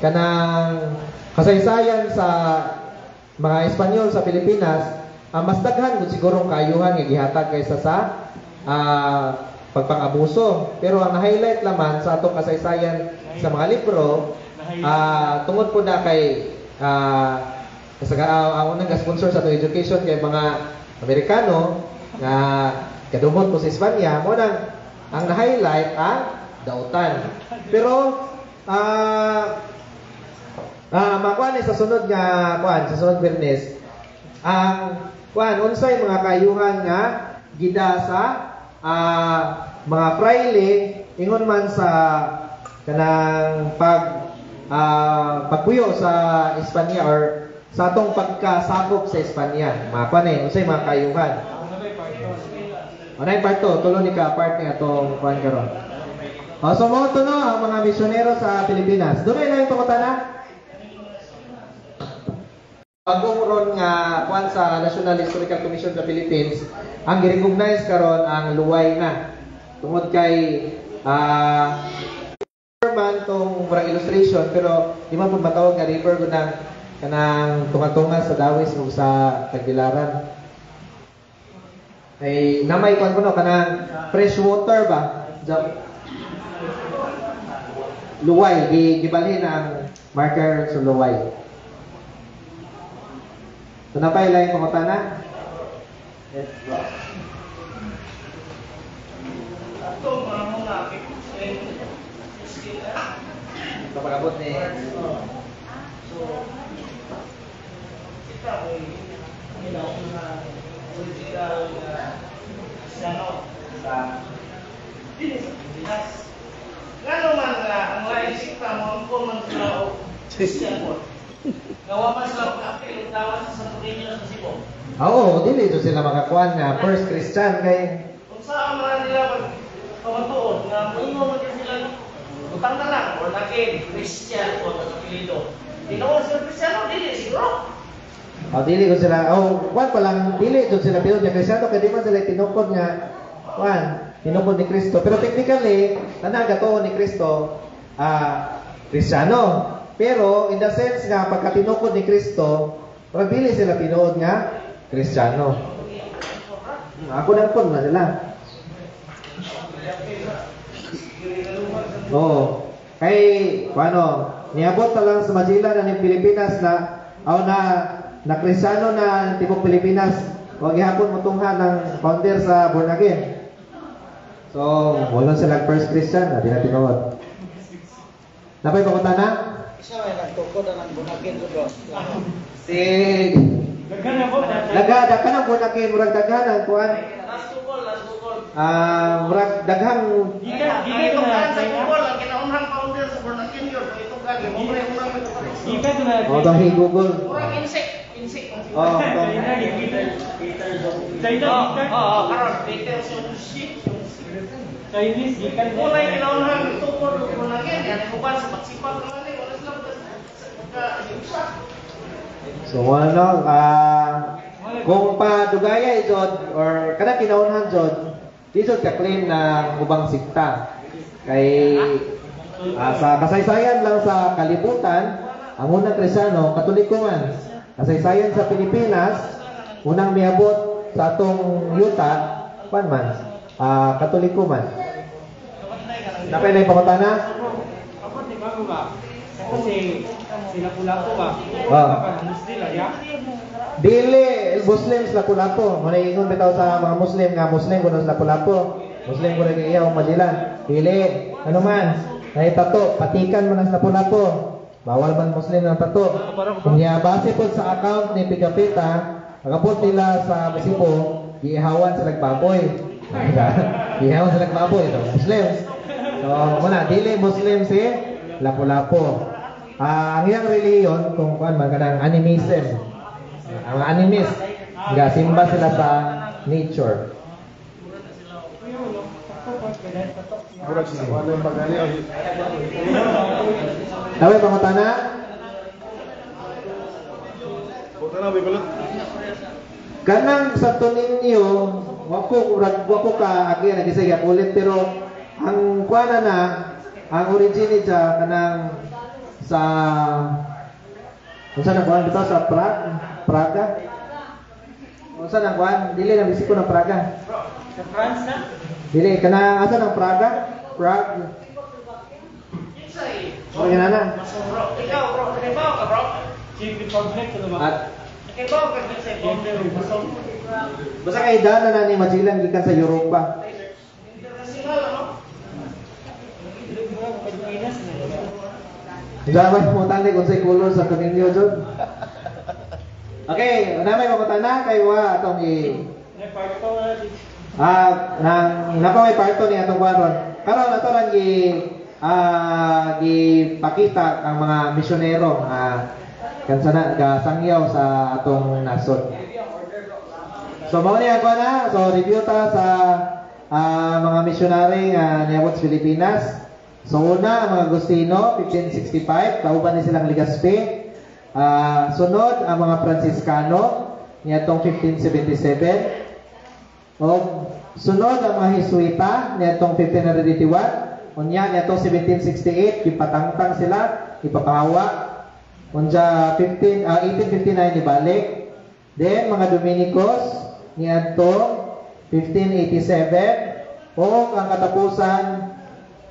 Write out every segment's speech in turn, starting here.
kanang kasaysayan sa mga Espanyol sa Pilipinas, mas daghan gud siguro kayuhan nga gihatag kaysa sa pagpang-abuso. Pero ang highlight naman sa atong kasaysayan sa mga libro, tungod po na kay ang unang sponsor sa atong education kay mga Amerikano nga kadumot po sa Espanya, mo nang ang na-highlight ang dautan. Pero makuan sa sunod nga kuan sa sunod Bernes ang kuan unsay mga kayuhan nga gida sa mga fraile ingon man sa kanang pagpuyo sa Espanya or sa atong pagkasakop sa Espanya. Mga kuan unsay mga kayuhan. Anay part 2, tulo ni ka part ni atong kuan karon. So mo no ang mga misyonero sa Pilipinas. Dunay lang pangutana. Bagong ron nga kuan sa National Historical Commission sa Philippines, ang gi-recognize karon ang luway na. Tungod kay man tong murang illustration pero di man pud matawag nga river gud nang kanang tunga-tunga sa dawis ug sa Tagbilaran. Ay namay kuan kuno kanang fresh water ba? Luway gibalhin ang marker sa luway. So napay lain pangutana? Yes, bro. Ato mga kapag-abot ni so kita ay political sano sa Pilipinas. Ngano man nga ang lain sikta mo ang man sila o siya gawa man sila pag-apil dawan sa Santo Niño sa Cebu. Oo, dili ito sila makakuan nga first Christian kay kung saan man nila pagpamatuod nga mo man sila utang na lang or naging Christian o nagapilido. Tinoon sila Christian o dili siguro. Dili ko sila. Kuan pa lang dili doon sila pilod nga Kristiyano kay di man sila tinukod nga kuan tinukod ni Kristo. Pero technically, tanang gatuon ni Kristo Kristiyano. Pero in the sense nga pagkatinukod ni Kristo, pagdili sila tinuod nga Kristiyano. Ako nang pun na sila. Kay paano? Niabot na lang sa Magellan na ng Pilipinas na Kristiyano na tibok Pilipinas. Huwag ihapon mutunghan ng founder sa Born Again. So, wala silang first Christian na di natin nawad. Napay pakunta na? Isa may nagtukod na ng Born Again bro. Si Daghan ang Born Again, murag daghan ang kuan. Last tukol. Murag daghang Dili ko na sa tukol ang kinaunhang founder sa Born Again yun. Ito gagi mo pre mo lang ito. dahi Google. Murag insect. Karon Peter Sushi. Chinese gikan Kung may kinaunhang tukol Born Again, yan uban sa pagsipag naman eh. Wala sila pagka-iusa. So kung padugaya ijod or kada kinaunhan jod, dito ka claim na ubang sikta. Kay sa kasaysayan lang sa kalibutan, ang unang Kristiyano Katoliko man. Kasaysayan sa Pilipinas, unang miabot sa atong yuta, pan man, Katoliko man. Napay na ipakutana? Ako di ba ba? Kasi sila pula ko ba? Muslim ya? Dili Muslims lapu-lapu. Muna ingon bitaw sa mga Muslim nga Muslim kuno lapu-lapu. Muslim kuno kay iya Magellan. Dili ano man, ay tato, patikan man ang lapu-lapu. Bawal man Muslim ang tato. Kung base po sa account ni Pigapita, pagabot nila sa Cebu, giihawan sa nagbaboy. Giihawan sa nagbaboy ito, Muslims. So, muna dili Muslim si lapu-lapu. Ang iyang reliyon kung kuan man kanang animism. Ang mga animist, simba sila sa nature. Daway pangutana? Kanang sa tuninyo, wako ka agi nagisay ulit pero ang kuana na ang origin niya kanang sa unsa na kuan bitaw sa Praga. Unsa na kuan? Dili na bisiko ng Praga. Sa France na? Dili kana asa ng Praga? Prague. Ano yan na? Ikaw, bro. Nakibaw ka, bro. Czech Republic, ano ba? At Nakibaw ka din sa ibang. basta kay dana na ni Magellan gikan sa Europa. International, ano? Pilipinas na. Dapat mo tanda kung sa kulor sa Camino Jud. Okay, namay makutana kay wa atong May parto nang napamay parto ni atong kuan. Karon ato lang gipakita ang mga misyonero kansana gasangyaw sa atong nasod. So mao ni ako na, so review ta sa mga misyonary nga niabot sa Pilipinas. So una ang mga Agustino 1565, kauban ni silang Legazpi. Sunod ang mga Franciscano niadtong 1577. O sunod ang mga Jesuita niadtong 1591. Unya niadtong 1768 gipatangtang sila, ipapahawa. Unya 1859 ibalik. Then mga Dominicos niadtong 1587 o ang katapusan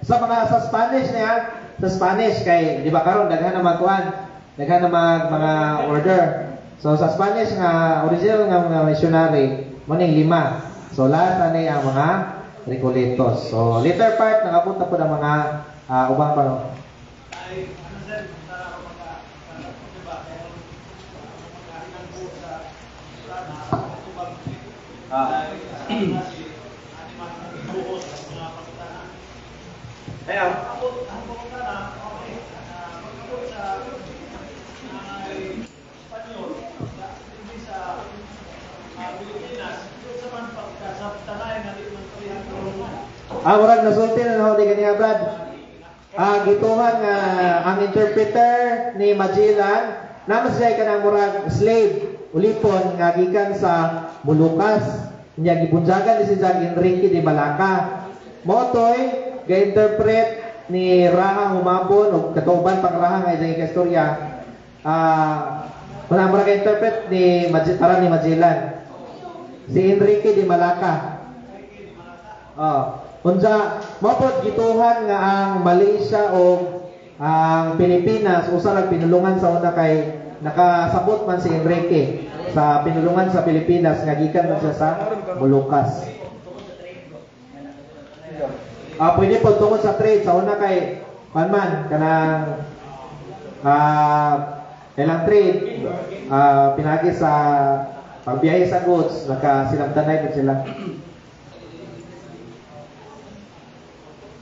sa Spanish niya, sa Spanish kay di ba karon daghan na magkuan, daghan na mga order. So sa Spanish nga original nga mga missionary mo ning 5. So last ani ang mga Recoletos. So later part nakapunta po ng mga ubang pa. Ayan. Murag nasulti na naho di kaniya Brad. Gituhan nga ang interpreter ni Magellan naman siya kanang murag slave ulipon nga gikan sa Molucas. Nya gibunjagan ni si San Enrique de Malacca. Motoy ga-interpret ni Raha Humabon ug katauban pang Raha nga isang istorya. Muna ga-interpret ni Magellan. Si Enrique de Malacca. Unsa mapod gituhan nga ang Malaysia o ang Pilipinas usa ra pinulungan sa una kay nakasabot man si Enrique sa pinulungan sa Pilipinas nga gikan man siya sa Molucas. Pwede po tungod sa trade sa una kay man kanang ilang trade pinagi sa pagbiyahe sa goods nakasinabdanay po sila.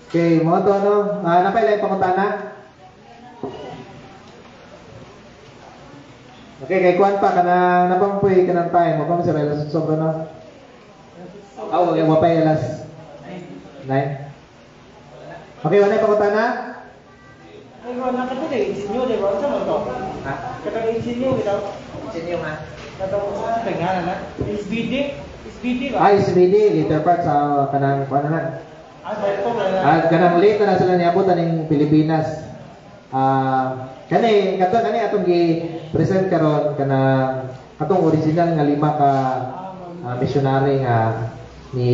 Okay, mga to no. Napailay pangutana. Okay, kay kuan pa kanang napampuy kanang time, mo pa sa relas sobra no. Okay, mapay alas 9. Okay, wala pangutana? Ay, wala ka to eh. Insinyo, di ba? Saan mo to? Ha? Katang insinyo, ito. Insinyo ha? Katang pangalan na? SBD? SBD ba? SBD, later part sa kanang kuan na. Ito ba? Kanang late na sila niabutan ng Pilipinas. Kani atong gi-present karon kanang atong original nga 5 ka missionary nga ni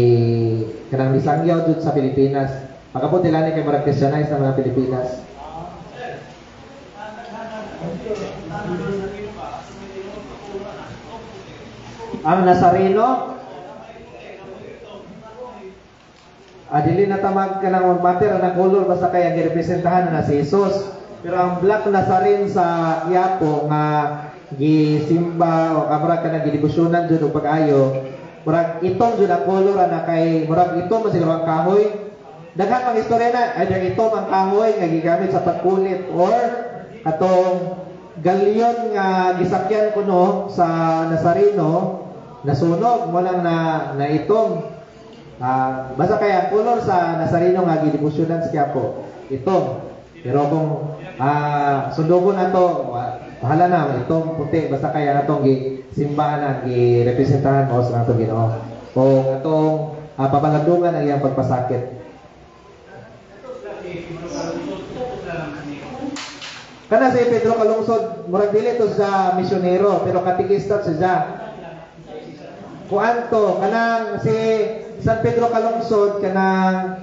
kanang nisangyaw jud sa Pilipinas. Pagkapon nila ni kay marag Christianize sa mga Pilipinas. Ang Nazareno dili na tamag ka ng matter na color basta kaya girepresentahan na si Jesus. Pero ang Black Nazarene sa Quiapo nga gisimba o kamura ka na gidibusyonan jud og pag-ayo, murag itong jud ang color na kay murag ito man sila ang kahoy. Daghan ang istorya na either ito ang kahoy nga gigamit sa pagkulit or atong galyon nga gisakyan kuno sa Nazareno nasunog mo lang na itong basta kaya color sa Nazareno nga gidibusyonan sa Quiapo itong. Pero kung sundugon nato bahala na itong puti basta kaya natong gisimbahan na girepresentahan mo sa atong Ginoo. Kung atong papalandungan ang iyang pagpasakit. Kana si Pedro kalungsod, murag dili to sa misyonero, pero katikista siya. Kuanto kanang si San Pedro kalungsod kanang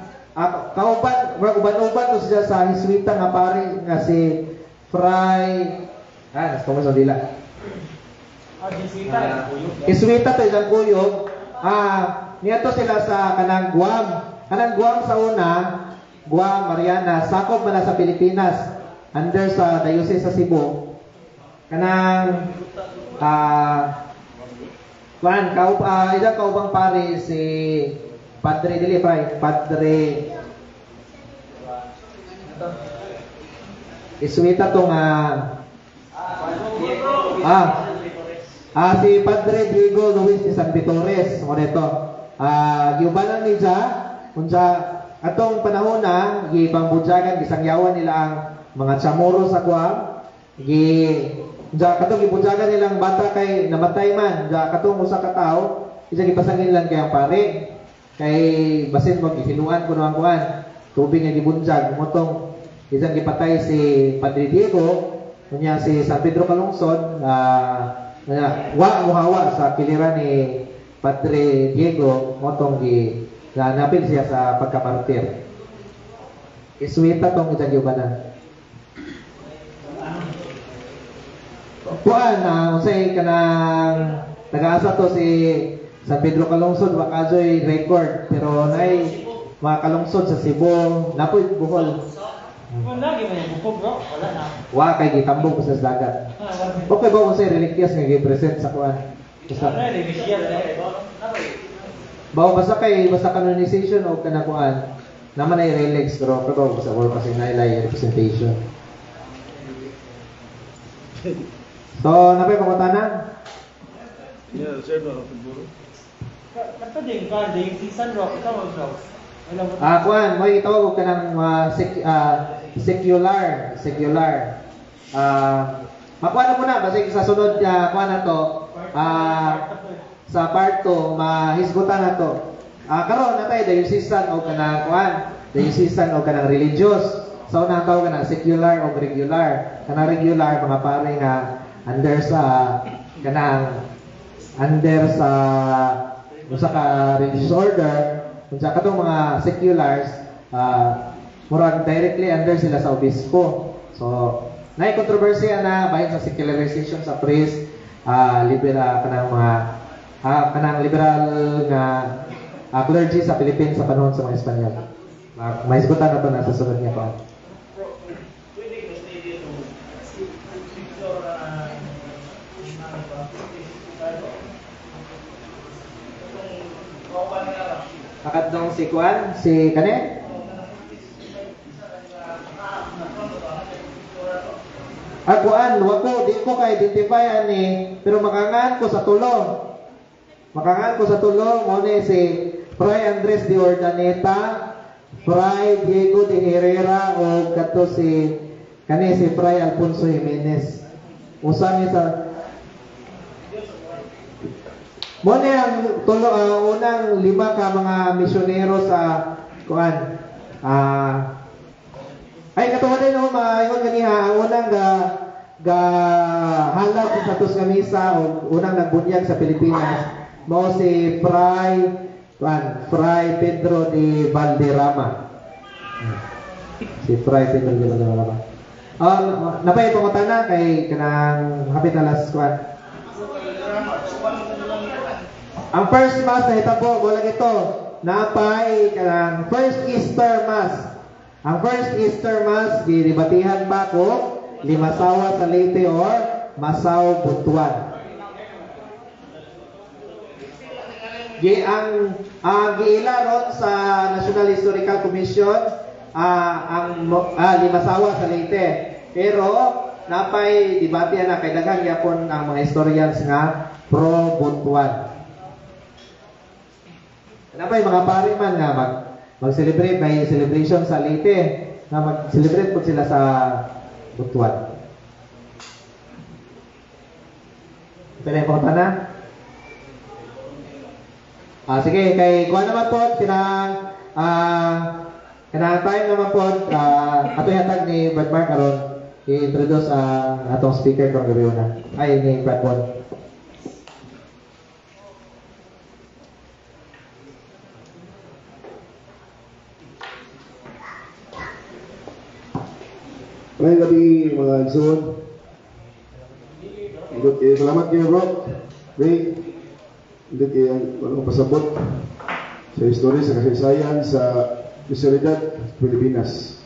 kauban, murag uban-uban to siya sa Hiswita nga pari nga si Fray nasa dila. Hiswita to isang kuyog. Niya to sila sa kanang Guam. Kanang Guam sa una, Guam, Mariana, sakop man na sa Pilipinas. Under sa Diocese sa Cebu. Kanang isang kaubang pari si Padre dili Fray, Padre Iswita to nga si Padre Diego Luis de San Vitores mo dito. Giubanan ni siya unsa atong panahon na gipambudyagan gisangyawan nila ang mga chamorro sa Guam. Katong gibudyagan nilang bata kay namatay man. Katong usa ka tawo, isa gipasangin lang kay ang pare. Kay basin mo gihiluan kuno ang kuan. Tubig nga gibudyag motong isang gipatay si Padre Diego, kunya si San Pedro kalungsod muhawa sa kiliran ni Padre Diego motong napil siya sa pagkamartir. Iswita tong isang giubanan. Kuan unsay kanang nag-asa to si San Pedro kalungsod wa kajoy record pero nay mga kalungsod sa Cebu napoy Bohol. Wala gyud man bukog bro, wala na. Wa kay gitambong sa dagat. Okay ba unsay religious nga gi-present sa kuan? Religious basta canonization o kana kuan naman ay relics pero kabaw sa or kasi nailay representation. So, napay pangutanan? Yeah, sir, no, siguro. Kato din ka, yung season rock, ito mo rock. Kuan, mo itawag ka ng secular. Makuha mo na, basta sa sunod kuan na to, sa part 2, mahisgutan na to. Karon na tayo, dayusisan o kanang kuan, dayusisan o kanang religious. So, unang tawag ka ng secular o regular. Kanang regular, mga pare nga, under sa usa ka religious order unsa katong mga seculars murag directly under sila sa obispo. So nay kontrobersiya na bahin sa secularization sa priest liberal kanang liberal nga clergy sa Philippines sa panahon sa mga Espanyol. Mahisgutan na to na sa sunod niya pa. Akadtong si Kuan, si Kane? Kuan, wako, di ko ka-identify ani, pero makangan ko sa tulo. Mo ni si Fray Andres de Ordaneta, Fray Diego de Herrera, o kato si Fray Alfonso Jimenez. Usa ni sa mo ni ang unang 5 ka mga misyonero sa kuan. Katuwa din maayon ganiha ang unang halag sa satos nga misa o unang nagbunyag sa Pilipinas mao si Fray Pedro de Valderrama. Si Fray Pedro de Valderrama. Napay pangutana kay kanang hapit na last kuan. Ang first mass na hitabo, wala ito. Napay kanang first Easter Mass. Ang first Easter Mass, ginibatihan pa ko, Limasawa sa Leyte or Masaw Butuan. Ang giila ron sa National Historical Commission, ang Limasawa sa Leyte. Pero, napay dibatihan na kay daghang yapon ang mga historians nga pro Butuan. Napay mga pari man nga mag-celebrate may celebration sa Leyte na mag-celebrate po sila sa Butuan. Pwede po na? Sige, kay kuha naman po kanang time naman po ato yatag ni Brad Mark aron i-introduce ang atong speaker kung gabi una. Ay, ni Platform. Ngayong gabi mga igsoon. Salamat kayo bro. Ray. Hindi kayo pasabot sa history, sa kasaysayan, sa Nasyonalidad, Pilipinas.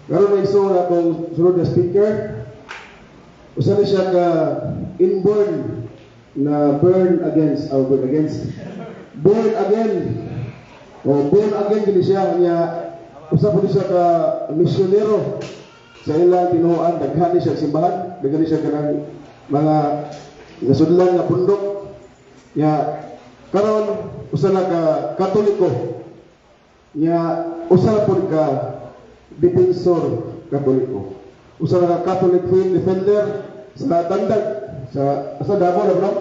Karon na igsoon akong sunod na speaker. Usa na siya ka inborn na born again. Born again. O born again din siya niya. Usa po siya ka misyonero sa ilang tinuan, daghani siya simbahan, daghani siya kanang mga nasudlan nga bundok. Ya karon usa na ka Katoliko. Ya usa pud ka defensor Katoliko. Usa na ka Catholic faith defender sa Dandag, sa Davao na bro.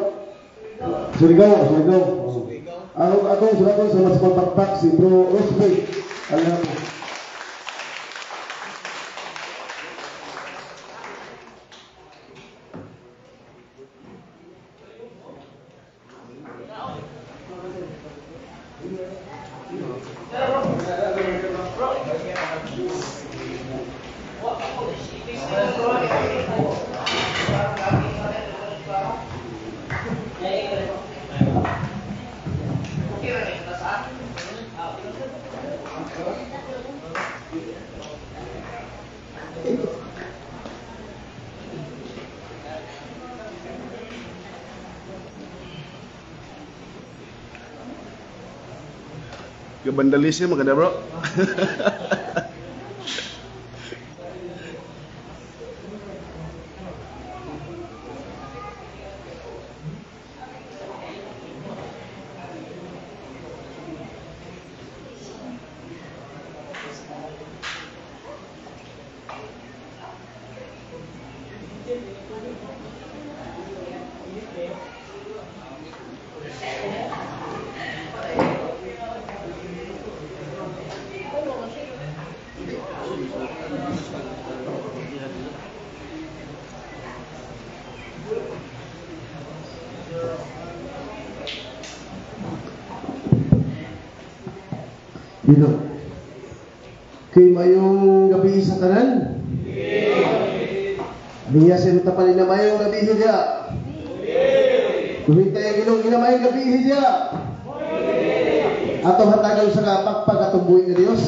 Surigao. Akong surakon sa mas kontaktak si Bro Rosby. Alam mo. Vandalism maganda bro. Dino. Kay mayong gabi sa tanan. Niya sa tapanin na mayong gabi hiya. Kumita yung ilong ina mayong gabi hiya. Atong hatagan sa kapakpag atong buhay nga Dios.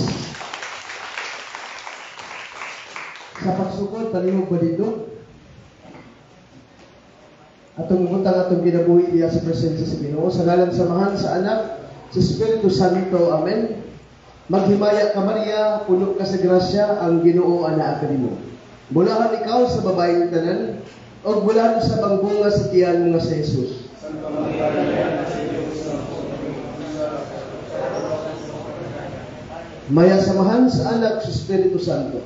Sa pagsugod talihog ba dito? Atong butang atong ginabuhi diya sa presensya sa Ginoo sa ngalan sa Amahan, sa Anak, sa Espiritu Santo. Amen. Maghimaya ka Maria, puno ka sa grasya, ang Ginoo anaa kanimo. Bulahan ikaw sa babaeng tanan, o bulahan sa bangbunga sa tiyan nga sa Jesus. Maya samahan sa Anak, sa Espiritu Santo.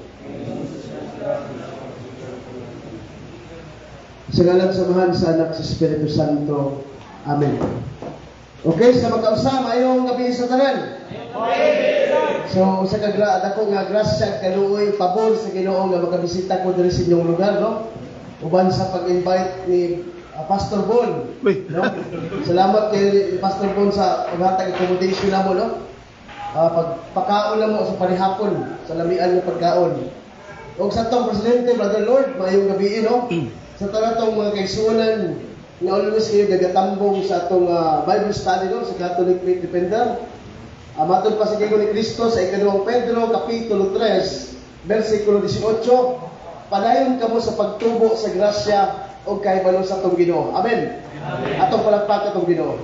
Sa ngalan samahan sa Anak, sa Espiritu Santo. Amen. Okay, sa magkausama, ayong gabi sa tanan. So, sa ako nga grasya, kaluoy, pabor sa Ginoo nga makabisita ko diri sa inyong lugar, no? Uban sa pag-invite ni Pastor Bon, no? Salamat kay Pastor Bon sa paghatag accommodation namo, no? Pagpakaon mo sa panihapon, sa lamian ng pagkaon. O sa tong Presidente, Brother Lord, mayong gabi, no? Sa tanatong mga kaisunan, nga always kayo nagatambong sa atong Bible study, no? Sa Catholic Faith Defender. Matod pa sa Ginoo ni Kristo sa ika-2 Pedro, Kapitulo 3, versikulo 18, padayon kamo sa pagtubo sa grasya o kahibalo sa atong Ginoo. Amen. Atong palagpak atong Ginoo.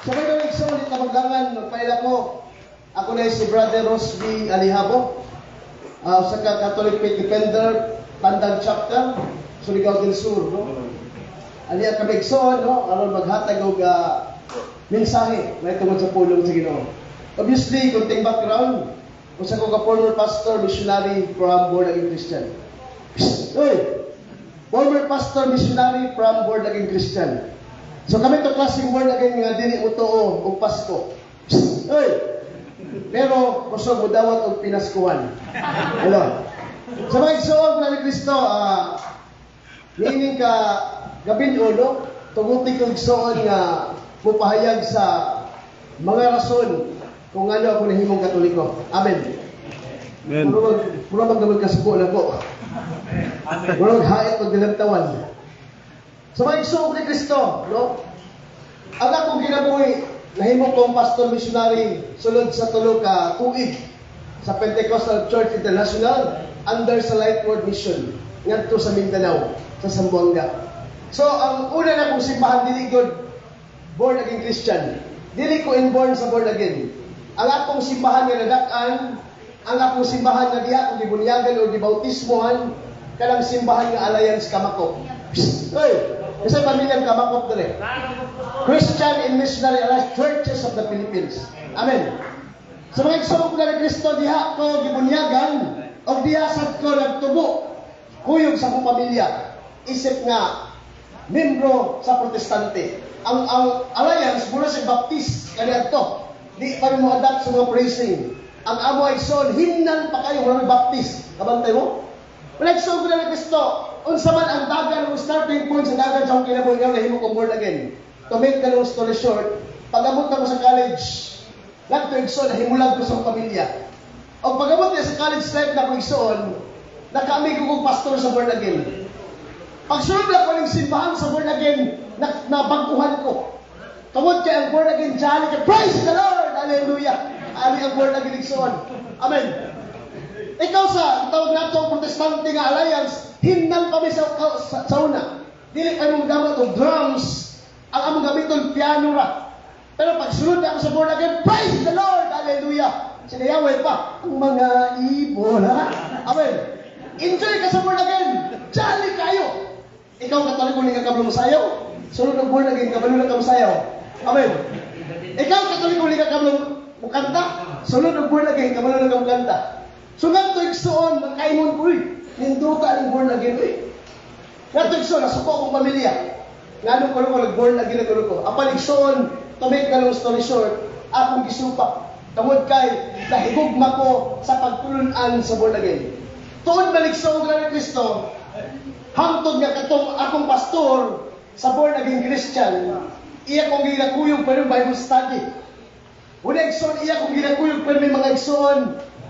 Sa may gawing sulit na magdangan, magpaila ko, ako na si Brother Rosby Alihabo, sa Catholic Faith Defender, Tandag Chapter, Surigao del Sur. No? Aliya kamigsoon, no? Aron maghatag og mensahe na tungod sa pulong sa Ginoo. Obviously, kunting background, kung sa kong former pastor, missionary from Born Again Christian. Oy! Former pastor, missionary from Born Again Christian. So kami ito klaseng Born Again nga dili mo tuo o Pasko. Oy! Pero kusog mo dawat og pinaskuhan. Hello? Sa mga igsoon na ni Kristo, niining ka gabin ulo, tuguti ko igsoon nga mupahayag sa mga rason kung ano ako nahimong Katoliko. Amen. Amen. Mura magdamag kasuko na ko. Mura maghait magdalagtawan. Sa mga igsoon ni Kristo, no? Ang akong ginabuhi, nahimong kong pastor missionary sulod sa tulo ka tuig sa Pentecostal Church International under sa Light Word Mission ngadto sa Mindanao, sa Zamboanga. So, ang una na kong simbahan, dili good born again Christian. Dili ko inborn sa born again. Ang akong simbahan nga nadak-an, ang akong simbahan nga diha kung gibunyagan o gibautismohan, kanang simbahan nga Alliance Kamakop. Oy, kasi pamilyang Kamakop dere. Christian and Missionary Alliance Churches of the Philippines. Amen. Sa mga igsoon ko na ni Kristo, diha ko gibunyagan o diha sad ko nagtubo kuyog sa akong pamilya. Isip nga membro sa Protestante. Ang Alliance mula sa Baptist kaniadto. Di pa mo adapt sa mga praising. Ang amo ay son himnan pa kayo mga Baptist. Kabantay mo? Wala igsoon ko na ni Kristo. Unsa man ang dagan o starting point sa dagan sa akong kinabuhi nga himo ko born again. To make the long story short, pag-abot na ko sa college, nagto igsoon, nahimulag ko sa pamilya. O pag-abot niya sa college life na ko igsoon, nakaamig ko kong pastor sa born again. Pagsunod na ko ng simbahan sa born again, nabaguhan ko. Tungod kay ang born again, jolly ka, praise the Lord! Hallelujah! Ali ang born again igsoon. Amen. Ikaw sa tawag na itong Protestante nga Alliance, himnan kami sa una. Dili kayo mong gamit o drums, ang among gamiton piano ra. Pero pag sunod na ako sa born again, praise the Lord! Hallelujah! Sinayaway pa ang mga ibon, ha? Amen. Enjoy ka sa born again. Jolly kayo. Ikaw Katoliko ni kakablo mo sayaw. Sunod ng born again, kabalo na ka mo sayaw. Amen. Ikaw Katoliko ni kakablo mo kanta. Sunod ng born again, kabalo na ka mo kanta. Sunod to igsoon, magkaimon ko ninduta ng born again Nga to igsoon, nasuko akong pamilya. Nga nung ko nag-born again na ko. Apal igsoon, to make the long story short, akong gisupak. Tungod kay nahigugma ko sa pagtulunan sa born again. Tuod maligsoon nga ni Kristo, hangtod nga katong akong pastor sa born again Christian, iya kong ginakuyog pa rin Bible study. Una igsoon, iya kong ginakuyog pa rin mga igsoon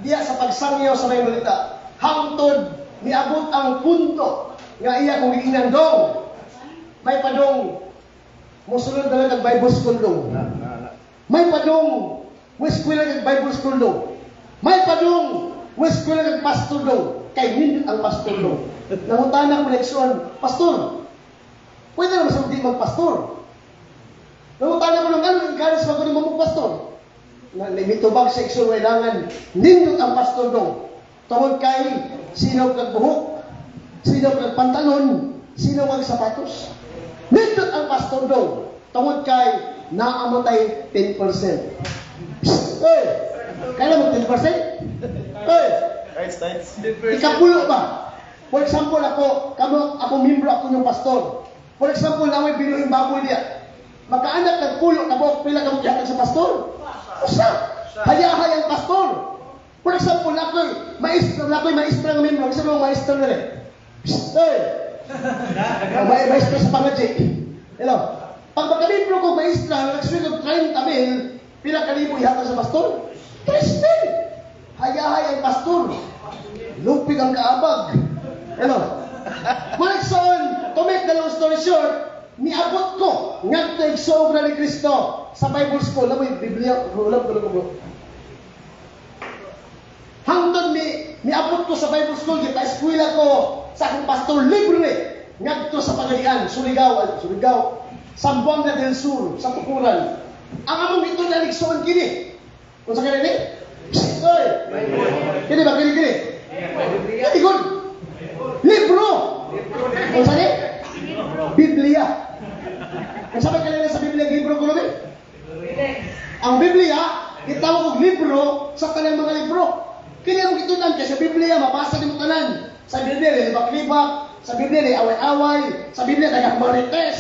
diya sa pagsangyaw sa may balita. Hangtod, niabot ang punto nga iya kong ginandong. May padong, musunod na lang ang Bible school dong. May padong, eskwela ng Bible school dong. May padong, eskwela ng pastor dong. Kay nindot ang pastor dong. Nanguntahan ko leksyon, pastor, pwede naman sa hindi magpastor. Nanguntahan ko ng ano, encourage mo ko ng mamagpastor. Mitubag sa iksyon, kailangan nindot ang pastor dong. Tungod kay, sino kag buhok, sino kag pantalon, sino kag sapatos. Nindot ang pastor dong. Tungod kay, naamatay 10%. Hey! Kaya mo 10%? Hey! Ikapulo ba? For example, ako membro ako ng pastor. For example, naway binuhing baboy niya. Magkaanak ng pulo, kabok, pila ka magkiyatan sa pastor? Usa! Hayahay ang pastor. For example, ako'y maestra ng membro. Isa mo maestra na rin. Hey! Maestra sa pangadji. Hello? Pag magka-membro ko maestra, nag-swing of 30 mil, pila kalibo ihatan sa pastor? 3 mil! Hayahay ang pastor. Lupig ang kaabag. Hello? Malekson, to make the long story short, niabot ko ngadto igsoon ni Kristo sa Bible school. Lamoy Biblia, ulam ko bro. Hangtod niabot ko sa Bible school, gipa-eskwela ko sa akong pastor libre ngadto sa Pagadian, Surigao, Zamboanga del Sur, sa Tukuran. Ang among ito na igsoon kini. Kung sa kanini? Oy! Kini ba kini? Kini good. Libro! Kung saan eh? Biblia. Kung sabi kanina sa Biblia, libro ko namin? Ang Biblia, itawag og libro sa kanang mga libro. Kini ang gitunan kay sa Biblia, mabasa din mo tanan. Sa Biblia, libak-libak. Sa Biblia, away-away. Sa Biblia, daghang marites.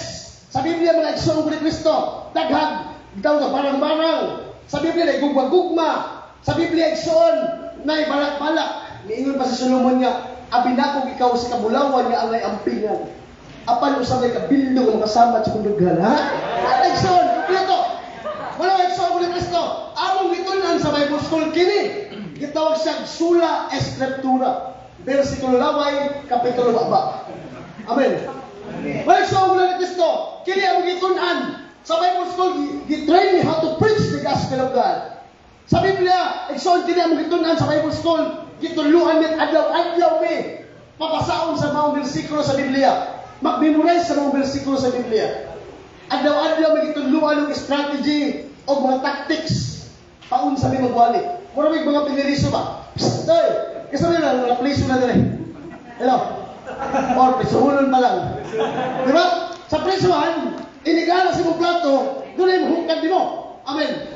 Sa Biblia, mga igsoon ni Kristo. Daghang, daw na barang-barang. Sa Biblia, gugma-gugma. Sa Biblia, igsoon, na balak-balak. niingon pa si Solomon nga, abinakog ikaw sa kabulawan nga angay ampingan. Apan usab ay kabildo nga makasama sa kundughan, ha? Igsoon, kompleto. Wala igsoon ni Kristo. Among gitunan sa Bible School kini. Gitawag siya Sola Escritura. Versikulo laway, kapitulo baba. Amen. Wala igsoon ni Kristo. Kini among gitunan sa Bible School, gitrain me how to preach the gospel of God. Sa Biblia, igsoon kini among gitunan sa Bible School, gituluan mit adlaw-adlaw mi papasaon sa mga bersikulo sa Biblia. Mag-memorize sa mga bersikulo sa Biblia. Adlaw-adlaw mi gituluan og strategy o mga tactics paun sa mi magwali. Mura may mga piniriso ba? Hey, kasabi na mga pliso na dire. Hello. Or prisuhulon pa lang. Di ba? Sa prisuhan, inigala si mong plato, doon ay mahukad di mo. Amen.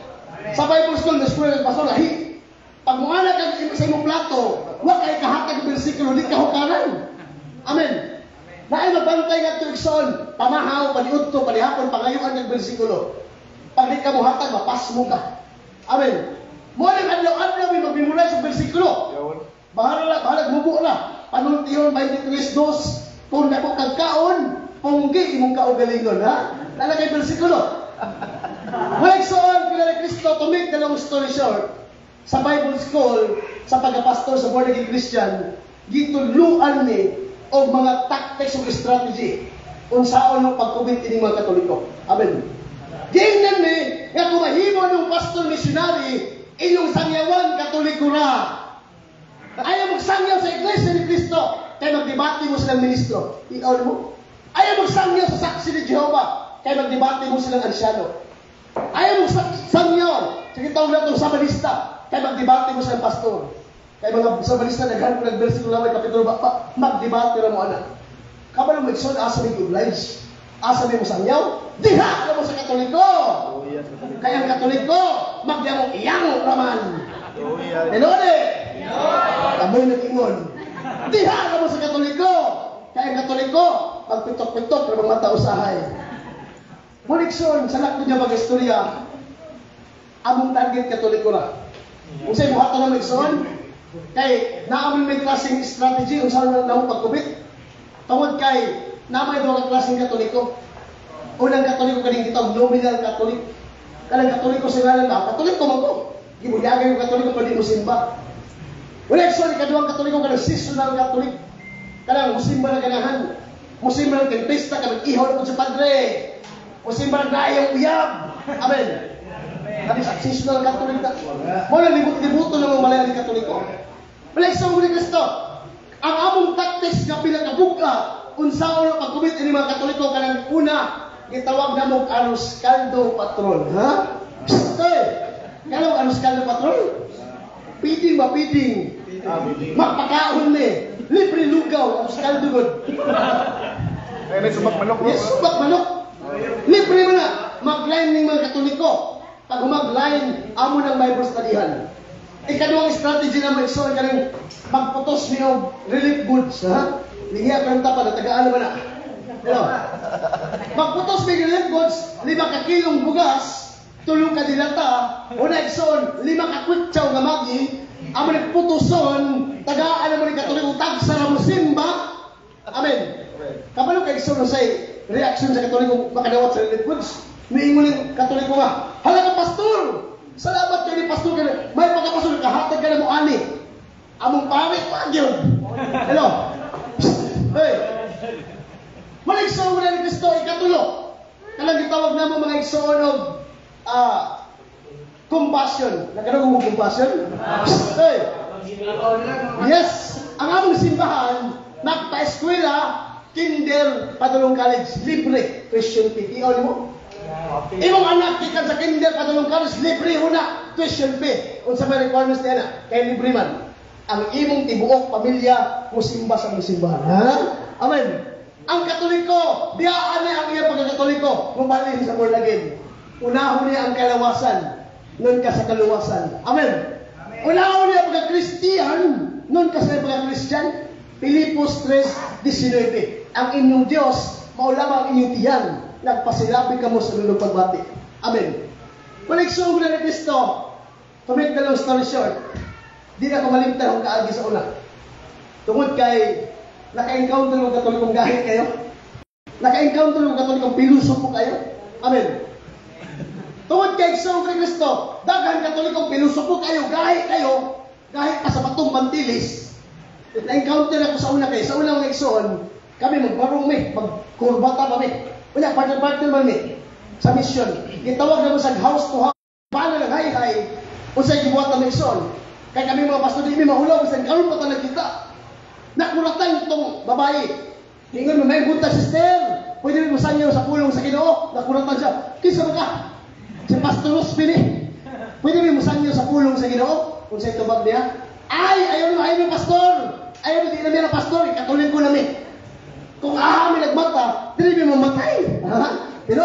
Sa Bible School, na school ng pastor, lahi. Pag mga anak sa imong plato, huwag kayo kahatag ng bersikulo, di kahukanan. Amen. Na ay magbantay nga ito ikson, pamahaw, paniudto, panihapon, pangayuan ng bersikulo. Pag di ka mo hatag, mapas mo ka. Amen. Muna ng adlaw-adlaw, may mag-memorize sa bersikulo. Bahalag mubo na. Panuntiyon, 23:2, kung na po kagkaon, punggi imong kaugalingon, ha? Lalagay bersikulo. Wexon, Pilari Cristo, to make the long story short, sa Bible School, sa pagkapastor sa born again Christian, gituluan ni o mga tactics o strategy unsaon ng pagkubit ini mga Katoliko. Amen. Gingnan ni nga kumahimo ng pastor missionary inyong sangyawan Katoliko ra. Ayaw magsangyaw sa iglesia ni Cristo kay magdebate mo silang ministro. Ikaw mo? Ayaw magsangyaw sa saksi ni Jehovah kay magdebate mo silang ansyano. Ayaw magsangyaw sa kitawag na itong sabalista kay magdebate mo silang pastor. Kay mga sabalista naghanap ng versikulo laway kapitulo bapa, magdebate ra mo anak. Kabalo mo igsoon asa mi oblige. Asa mi mo sangyaw? Diha na mo sa Katoliko. Kaya ang Katoliko magdamo iyang raman. Enode. Kamoy nag-ingon. Diha na mo sa Katoliko. Kaya ang Katoliko pagpitok-pitok ra mga mata usahay. Mulikson sa lakto niya mag-istorya. Among target Katoliko ra. Unsay buhaton na Mulikson? Kay naamin may klaseng strategy kung saan na akong pagkubit. Tungod kay namay doon ang klaseng Katoliko. Unang Katoliko kaning gitawag nominal Katolik. Kanang Katoliko sa ngalan na, Katoliko man ko. Gibuyagan yung Katoliko pwede mo simba. Wala actually, kaduang Katoliko kanang seasonal Katolik. Kanang musimba na ganahan. Musimba na kempista, kanang ihaw na sa padre. Musimba na gayang uyab. Amen. Kami seasonal Katolik na. Mula libut-libuto ng mga malayang Katoliko. Wala isang muli Kristo. Ang among tactics na pinakabuka unsaon ang pagkubit ini mga Katoliko kanang una gitawag na mong Anos Caldo Patrol, ha? Hey, kanang Anos Caldo Patrol? Piting ba piting? Magpakaon ni. Libre lugaw Anos Caldo god. Ay, may subak manok. Yes, subak manok. Libre mo na. Mag-line ng mga Katoliko. Pag mag-line, amo ng Bible studyhan. Ikaduang strategy na may isong kanang magputos niyo relief goods, ha? Lihiya kanta pa na tagaan naman na. Hello? Magputos may relief goods, 5 kilong bugas, 3 dilata, una ikson, 5 kwitsaw nga magi, amo nagputuson, tagaan naman ni Katoliko, tagsa na mo simba. Amen. Kapalo kay ikson say reaction sa Katoliko makadawat sa relief goods, miingon ng Katoliko nga, hala ka pastor! Salamat kayo ni pastor ka na. May pagkapastor, kahatag ka na mo ani. Among pamit, wag yun. Hello? Hey! Maligsoon na ni Kristo, ikatulo. Kalang gitawag na mo mga igsoon of compassion. Nagkaroon mo compassion? Hey! Yes! Ang among simbahan, nagpa-eskwela, kinder, padulong college, libre, Christian fee. Iyon mo? Imong anak ikan sa kinder padulong college libre una tuition fee unsa may requirements niya kay libre man ang imong tibuok pamilya musimba sa musimbahan, ha? Amen. Ang Katoliko biyaan niya ang iyang pagkakatoliko gumalin sa born again. Unahon niya ang kalawasan nun ka sa kaluwasan. Amen. Unahon niya ang pagka-Kristiyan nun ka sa pagka-Kristiyan. Pilipos 3:19 ang inyong Diyos maulama ang inyong tiyan nagpasilabi ka mo sa lulong pagbati. Amen. Koneksyon mo na ni Kristo. To make the long story short, Di na ko malimtan ang kaagi sa una. Tungod kay, naka-encounter mo katolikong gahit kayo? Naka-encounter mo katolikong pilusopo kayo? Amen. Tungod kay Igsong Kristo, daghan katolikong pilusopo kayo, gahit pa sa batong mantilis. Na-encounter ako sa una kayo. Sa unang Igsoon, kami magbarong magkurbata kami. Wala, partner kami sa mission. Gitawag na mo sa house to house. Paano lang, hay, usay gibuhat na Igsoon. Kaya kami mga pastor, di mahulaw, kasi karoon pa talaga kita. Nakuratan itong babae. Tingnan mo, may buntag sister. Pwede mo sanyo sa pulong sa Ginoo. Nakuratan siya. Kisa mo ka? Si Pastor Rospini. Pwede mo sanyo sa pulong sa Ginoo. Kung sa'yo tubag niya. Ayaw mo, pastor. Ayaw mo, di namin ang pastor. Ikatuloy ko namin. Kung amin nagmata, di namin mamatay. Pero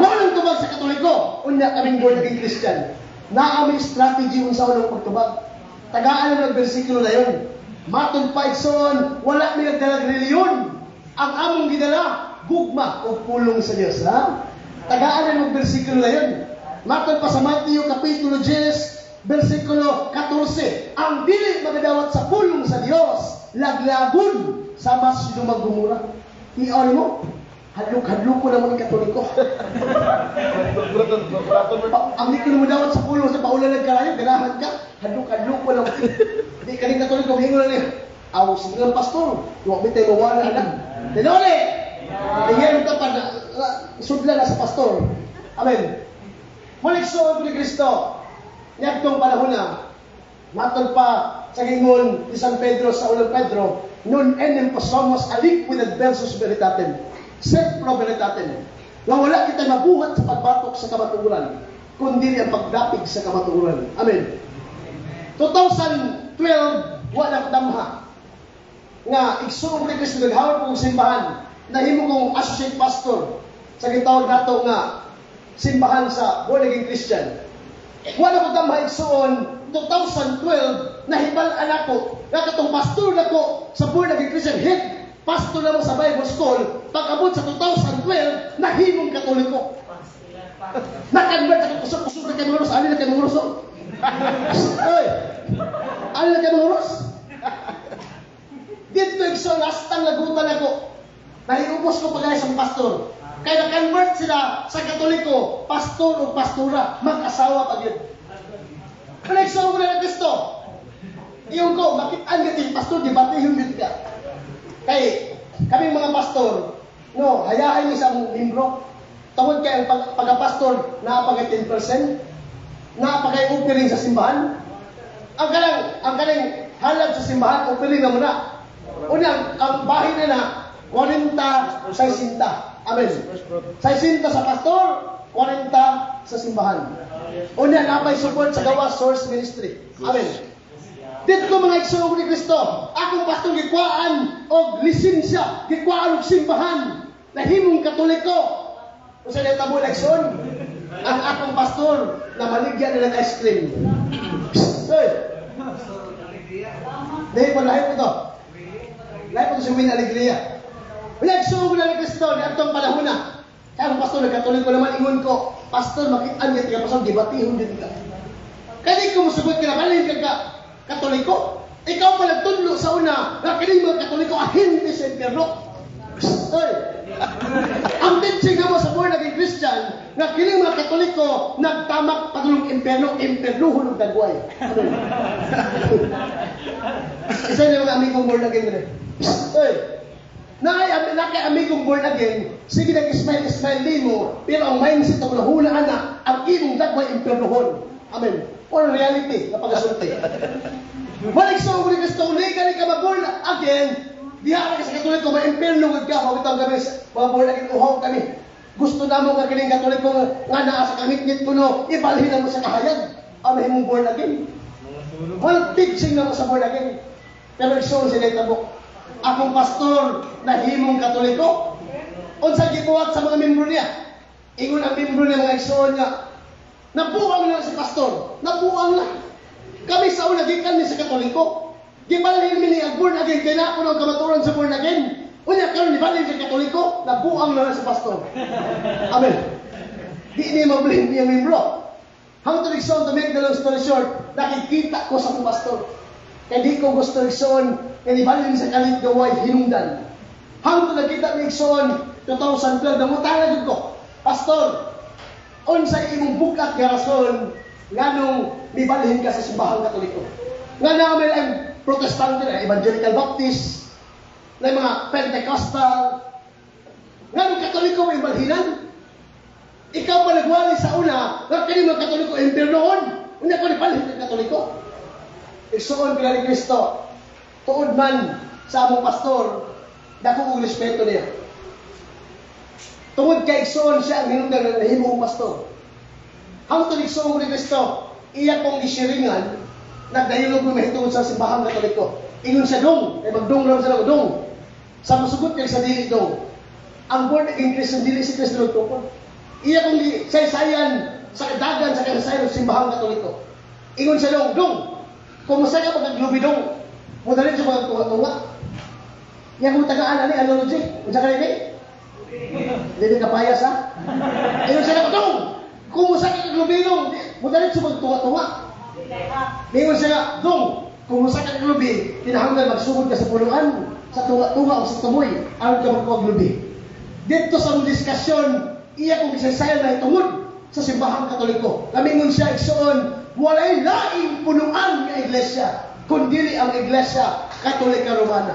walang tubag sa Katoliko. Unya kaming born again Christian. Na aming strategy kung sa unang pagtubag. Tagaan ng bersikulo na yun. Matod pa Igsoon, wala may nagdalag reliyon. Ang among gidala, gugma o pulong sa Diyos. Tagaan ng bersikulo na yun. Matod pa sa Matthew Kapitulo 10, versikulo 14. Ang dili magadawat sa pulong sa Diyos, laglagon sa mas lumagumura. Iyon mo, hadlok ko naman ang Katoliko. Ang di ko naman dawat sa pulong sa paulan ng karayo, ganahan ka, hadlok ko naman. Di ka rin Katoliko, hingo na niya. Aw, sige ng pastor, huwag bitay mawala na. Tinuli! Tingnan ka pa na, sudla na sa pastor. Amen. Malikso ni Kristo. Niyagtong panahon na, matol pa sa gingon ni San Pedro sa unang Pedro, non enem posomos aliquid adversus veritatem. Sed pro veritatem. Na wala kita mabuhat sa pagbatok sa kamatuoran, kundi ang pagdapig sa kamatuoran. Amen. 2012, wala ko damha. Nga, Igsoon ni Kristo naghawak kong simbahan. Nahimo kong associate pastor sa gitawag nato nga simbahan sa born again Christian. Wala ko damha Igsoon, 2012, nahibalaan ako. Nakatong pastor na ko sa born again Christian head. Pastor na mo sa Bible School, pag-abot sa 2012, nahimong Katoliko. Nakanbert ako kusog-kusog na kayo mga uros. Ano na kayo mga uros? Oy! Ano na kayo mga uros? Dito Igsoon, lastang lagutan ako. Nahiubos ko pag isang pastor. Kaya na-convert sila sa Katoliko, pastor o pastora, mag-asawa pag yun. Kaya Igsoon ko na ng Kristo. Iyon ko, makitaan ka din, pastor, di ba? Tihong ka. Kaya, kaming mga pastor, no, hayahay isang membro. Tawad kayo ang pagka-pastor, napagay 10%, napagay offering sa simbahan. Ang kalang halag sa simbahan, offering na muna. Unang, ang bahay na 40-60. Amen. 60 sa pastor, 40 sa simbahan. Una, napay support sa gawa source ministry. Amen. Dito mga Igsoon ni Kristo, akong pastor gikwaan og lisensya, gikwaan og simbahan, nahimong Katoliko. Kung sa natabo na Igsoon, ang akong pastor na maligyan nila ng ice cream. Hey! Dahil po, lahat po ito. Lahat po ito si Win Alegria. Wala, Igsoon na ni Kristo, ni atong panahon na. Kaya ang pastor na Katoliko naman, ingon ko, pastor, makitaan ka, tiga pastor, debatihon din ka. Kaya di ko musugot ka na, malin ka Katoliko. Ikaw pa nagtudlo sa una na kining mga Katoliko ahente sa impyerno. Oy. Ang teaching mo sa born again Christian na kining mga Katoliko nagtamak padulong impyerno, impyernohon og dagway. Isa ni mga amigong born again. Oy. Nakay amigong born again, sige nag-smile din mo, pero ang mindset mo nahulaan na ang imong dagway impyernohon. Amen. Or reality na pag-asulti. Balik sa mga Kristo, uligan ka mag-born again, diha ka sa Katoliko, ma-imperno ka, mawitang kami, mga born again, uhaw kami. Gusto na mo nga kining Katoliko nga naa sa kamit-ngit ko, no, ibalhin na mo sa kahayag. Amahin mong born again. Walang teaching na mo sa born again. Pero Igsoon sila itabok. Akong pastor na himong Katoliko, unsa gibuhat sa mga membro niya. Ingon ang membro niya mga Igsoon nga, nabuang na si pastor. Nabuang na. Kami sa una, gikan ni sa Katoliko. Gibalhin ni ang born again. Kaya na ako ng kamaturan sa born again. Unya, karon ni balhin sa Katoliko. Nabuang na si pastor. Amen. Di niya mablame niya membro. Hang to igsoon, to make the long story short, nakikita ko sa akong pastor. Kaya di ko gusto igsoon, kaya ibalin sa kalit gaway, hinungdan. Hang to nakita ni igsoon, 2012, namutalan ko, Pastor, unsa imong bukat nga rason nganong mibalhin ka sa simbahang Katoliko? Nga namin ang Protestante na Evangelical Baptist, na mga Pentecostal, nganong Katoliko may balhinan? Ikaw pa nagwali sa una, nga kini mga Katoliko impiernoon, unya ko nibalhin ng Katoliko. Igsoon pila ni Kristo, tuod man sa among pastor, dako og respeto niya. Tungod kay igsoon siya ang hinungdan na nahimong pastor. Hangtod igsoon ni Kristo, iya kong gisiringan, nagdayulog mo mahitungod sa simbahang Katoliko. Ingon siya dong, kay magdong lang sila dong. Sa masugot kay sa dili dong. Ang born again Christian dili si Kristo nagtukod. Iya kong saysayan sa kadagan sa kanasayan ng simbahang Katoliko. Ingon siya dong, kumusta ka pagkaglubi dong? Mudalin siya pagkatuwa-tuwa. Yang kong tagaan, analogy? Unsa ka rin Hindi ka payas, ha? Ayun siya na, dong! Kumusta ka kaglubilong? Mudalit siya magtuwa-tuwa. Ayun siya na, dong! Kumusta ka kaglubi? Kinahanggan magsugod ka sa puluan, sa tuwa-tuwa o sa tumoy, aron ka magpaglubi. Dito sa mong diskasyon, iya kong isasayan na itungod sa simbahang Katoliko. Lamingon siya, igsoon, walay laing punuan ng iglesia, kundi ang iglesia Katolika Romana.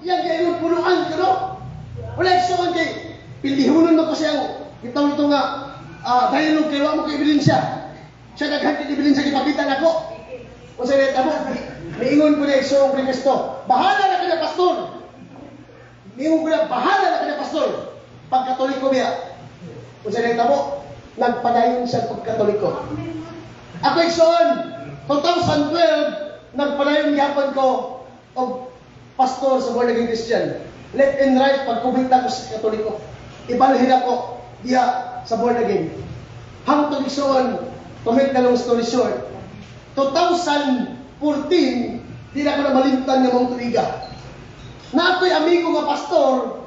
Yang gayong punuan ka, no? Wala igsoon kay pildihunon mo ko siyang itong ito nga dahil nung kaiwa mo kay Ebilensya. Siya naghantin Ebilensya kipabitan ako. O sa neta mo, miingon ko na igsoon kay Kristo, bahala na ka na pastor. Miingon ko na, bahala na ka na pastor. Pagkatoliko niya. O sa neta mo, nagpadayon siya pagkatoliko. Ako igsoon, 2012, nagpadayon yapon ko o pastor sa born again Christian. Left and right, pagkubita ko sa Katoliko. Ibalhin ako diya sa born again. Hangtod igsoon, to make the long story short, 2014, di na ako na malimtan ng mga tuiga. Na ako'y amigo nga pastor,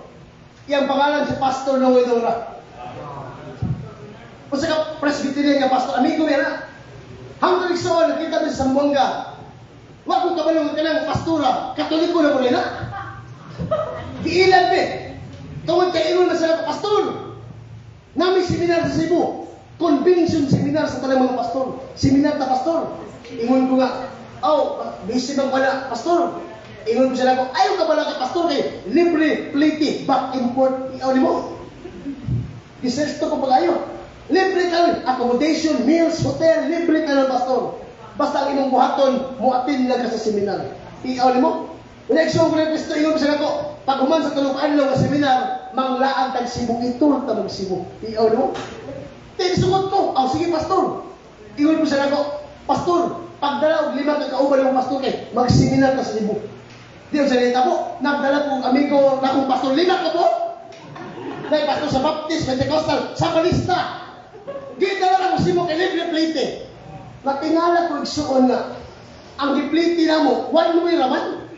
iyang pangalan si Pastor Noe Dora. O sa Presbyterian nga pastor, amigo niya na. Hangtod igsoon, nakita mo sa Sambuanga. Wag kong kabalong ka ng pastura, Katoliko na mo nila. Giilan, tungod kay inon na sila pastor. Nami seminar sa Cebu, convention seminar sa talang mga pastor. Seminar na pastor. Ingon ko nga, busy bang pala, pastor? Ingon ko sila ko, ayaw ka pala kay pastor kay libre, pliti, back and forth, iaw ni mo. Gisesto ko pag ayaw. Libre ka, accommodation, meals, hotel, libre ka ng pastor. Basta ang imong buhaton, muatin lang ka sa seminar. Iaw ni mo. Next song ko na Kristo, ingon ko sila ko, pag human sa tulungan lang sa seminar, manglaan tag Cebu, itul ta mag Cebu. Iaw ni mo. Tinisugot ko, sige pastor. Ingon ko sila ko, pastor, pagdala og 5 ka kauban ng pastor kay, mag-seminar ka sa Cebu. Di ang salita po, nagdala kong amigo na kong pastor, 5 ka po. Dahil pastor sa Baptist, Pentecostal, sa Balista. Gidala na ko Cebu kay libre plate. Natingala ko igsuon na ang gipliti na mo, one way raman.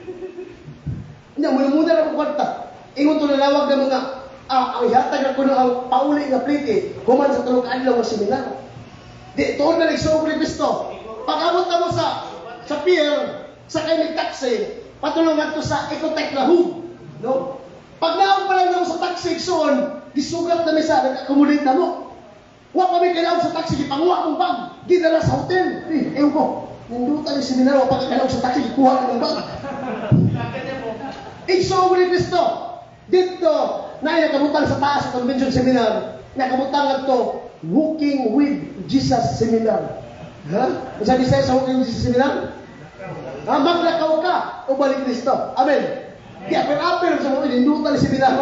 Nya muna na ko kwarta. Ingon to nalawag na mga ang ihatag na ko ng ang pauli nga pliti, human sa tulog adlaw nga seminar. Di tuon na igsuon ni Kristo. Pag-abot na mo sa pier, sa kay taxi, patulong adto sa Ecotech Lahug, no? Pag naon pa lang sa taxi igsuon, gisugat na mi sa nag-accommodate na mo. Wa kami kailangan sa taxi, gipanguha kong bag, gidala sa hotel. Ewan ko, nindutan yung seminar, wa kailangan sa taxi, gikuha ng bag. Igsoon ni Kristo, dito, na nakabutang sa taas sa convention seminar, nakabutang lang to, Walking with Jesus Seminar. Ha? Sabi sa'yo sa Walking with Jesus Seminar? Maglakaw ka, o balik Kristo. Amen. Kaya per-apel sa mga nindutan yung seminar,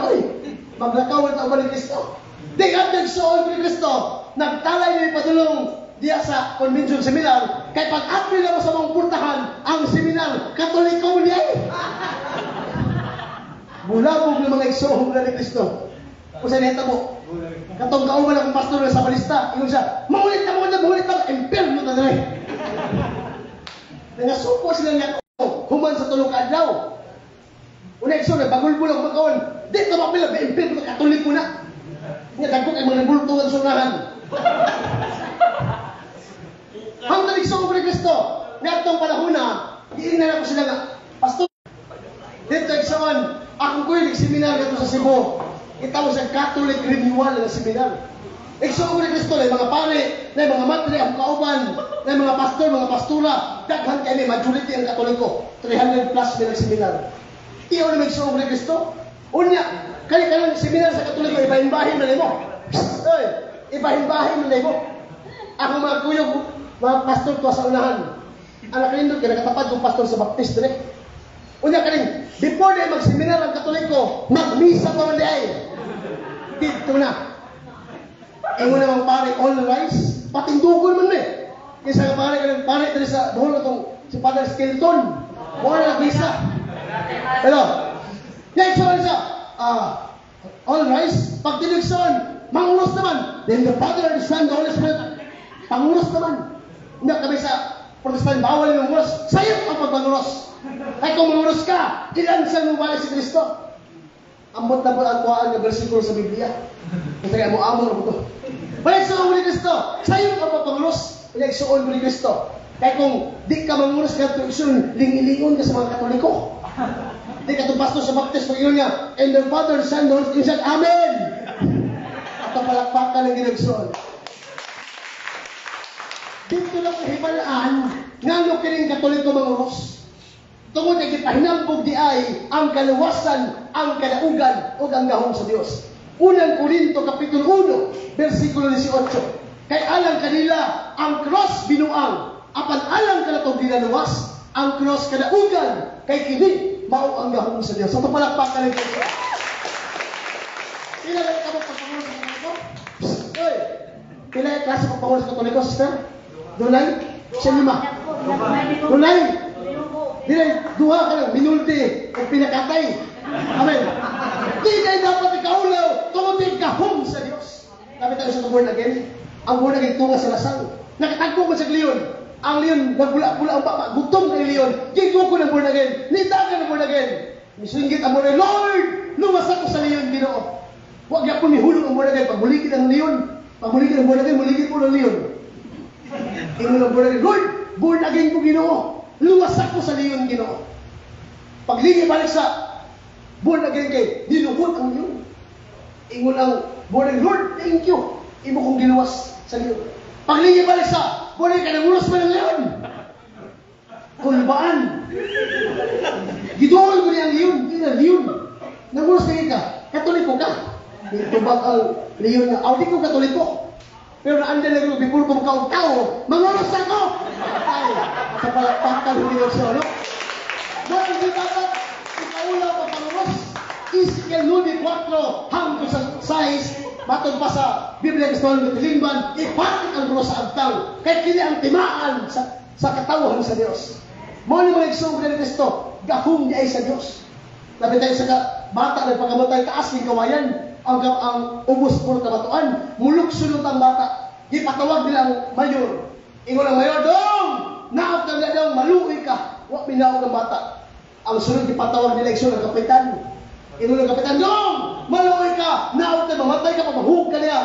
maglakaw ka, o balik Kristo. Di ka nagsoon ni Kristo, nagtalay na ipadulong diya sa convention seminar, kay pag-apil na mo sa mga purtahan, ang seminar, Katoliko niya eh. Bulabog ng mga igsoon na ni Kristo. Kung sa neta mo, katong kauman akong pastor na sa Balista, ingon siya, mamulit na, impirno na rin. Nangasupo sila niya ko, human sa tulong kadlaw. Una igsoon, bagulbul ang magkawan, di ka mapila, impirno, Katoliko na. Nga dagko kay mga bultungan sa unahan. Hangtod igsoon ko ni Kristo. Ngadtong panahon na, giingnan ako sila nga, Pastor, dito igsoon, akong kuya seminar dito sa Cebu. Itawag sa Catholic Renewal na seminar. Igsoon ko ni Kristo, na mga pare, na mga matri, ang kauban, na mga pastor, mga pastura, daghan kay may majority ang Katoliko. 300 plus may seminar. Iyon na igsoon ko ni Kristo. Unya, kaya ka lang seminar sa Katoliko, ibahin-bahin na mo. Ibahin-bahin na mo. Ako mga kuyog, mga pastor to sa unahan. Anak kalindot, kaya nakatapad yung pastor sa Baptist rin. Unya kaling, before na mag-seminar ang Katoliko, mag-misa pa man ay. Dito na. Ang una mga pare, all rise, patindugon man eh. Kaya sa pare, pare dali sa buhol na itong si Father Skeleton. Buhol na nag-misa. Pero, next one siya, all rise, pag tinigson, mangulos naman. Then the Father, the Son, the Holy Spirit, pangulos naman. Hindi kami sa Protestant, bawal yung mangulos. Sa'yo ang pagpangulos. Ay kung mangulos ka, ilan siyang mabalik si Kristo? Ambot na po ang kuhaan ng versikulo sa Biblia. Kung tayo mo amor mo ito. Balik sa ni Kristo, sa'yo ang pagpangulos. Balik sa ni Kristo. Kaya kung di ka mangulos ka ito, lingilingon ka sa mga Katoliko. Di ka itong pastor sa Baptist, pag yun niya, and the Father, Son, the Holy Spirit, Amen! At ang palakpakan ng ginagsoon. Dito lang kahibalaan, nga nyo kining Katoliko mangulos. Tungod ay gipahinambog di ay ang kaluwasan, ang kalaugan, o ang gahom sa Diyos. Unang Korinto, Kapitulo 1, versikulo 18. Kay alang kanila, ang cross binuang, apan alang kanatong ginaluwas, ang cross kalaugan, kay kini, mao ang gahom sa Diyos. Sa so, palakpakan ng Diyos. Pila na ka magpapangulo sa Katoliko? Oy! Pila na klase magpapangulo sa Katoliko, sister? Dunay? Siya lima. Dunay? Dinay, duha ka lang, minulti, o pinakatay. Amen. Di kayo dapat ikaulaw, tumutin kahong sa Diyos. Sabi tayo sa born again, ang born again tunga sa lasang. Nakatagpo mo sa leon. Ang leon, nagbula-bula ang baba, gutom kay leon. Gigo ko ng born again, nita ka ng born again. Misunggit ang born again, Lord, lumasak ko sa leon, Ginoo. Huwag niya po nihulong ang born again, pagmuligid ang leon. Pagmuligid ang born again, muligid po ng leon. Ingon ang born again, Lord, born again ko, Ginoo. Luwasak ko sa leon, Ginoo. Paglingi balik sa born again kay, niluhod ang leon. Ingon ang born again, Lord, thank you. Imo kong giluwas sa leon. Paglingi balik sa born again, nangulos pa ng leon. Kulbaan. Giduol ko niya ang leon. Hindi na leon. Nangulos ka. Katoliko ka. Tubag ang leon nga. Di ko katoliko. Pero naanda na rin, before kong kao-tao, mangulos ako! Ay, sa palakpakan ng Diyos, no? Dahil di dapat ikaulaw ang pangulos, Ezekiel 9:4 hanggang sa 6, matod pa sa Biblia Kristolong Tilimban, ipatik ang Diyos sa agtang, kaya kini ang timaan sa katawhan sa Diyos. Muli mo nagsong ni Kristo, gahong niya ay sa Diyos. Lapit tayo sa bata ng pagkamatay, taas ng kawayan, ang ubos po ng kabatuan, muluksunod ang bata. Ipatawag nila ang mayor. Ingon ang mayor, Dong! Naot ka na daw, maluwi ka. Huwag minaog ang bata. Ang sunod, ipatawag nila iso ng kapitan. Ingon ang kapitan, Dong! Maluwi ka! Naot ka, mamatay ka, pamahug ka niya.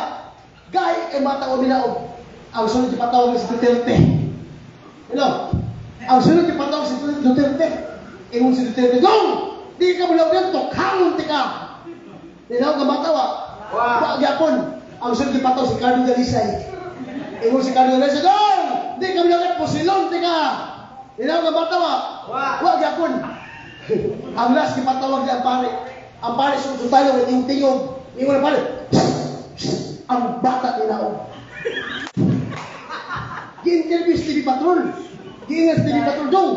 Gay, ay bata o minaog. Ang sunod, ipatawag nila si Duterte. Hello? Ang sunod, ipatawag si Duterte. Ingon si Duterte, Dong! Di ka mulaog yan, tokhangon ka. Ninaw ka batawa. Wow. Gyapon. Ang sunod ipataw si Carlo Dalisay. Ingon si Carlo Dalisay, Dong! Di kami lang posilon, tika! Ninaw ka batawa. Wow. Gyapon. Ang last ipatawag niya ang pare. Ang pare susunod tayo, ting-tingog. Ingon ang pare. Ang bata ninaw. Gi-interview si TV Patrol. Gi-ingat si TV Patrol, Dong!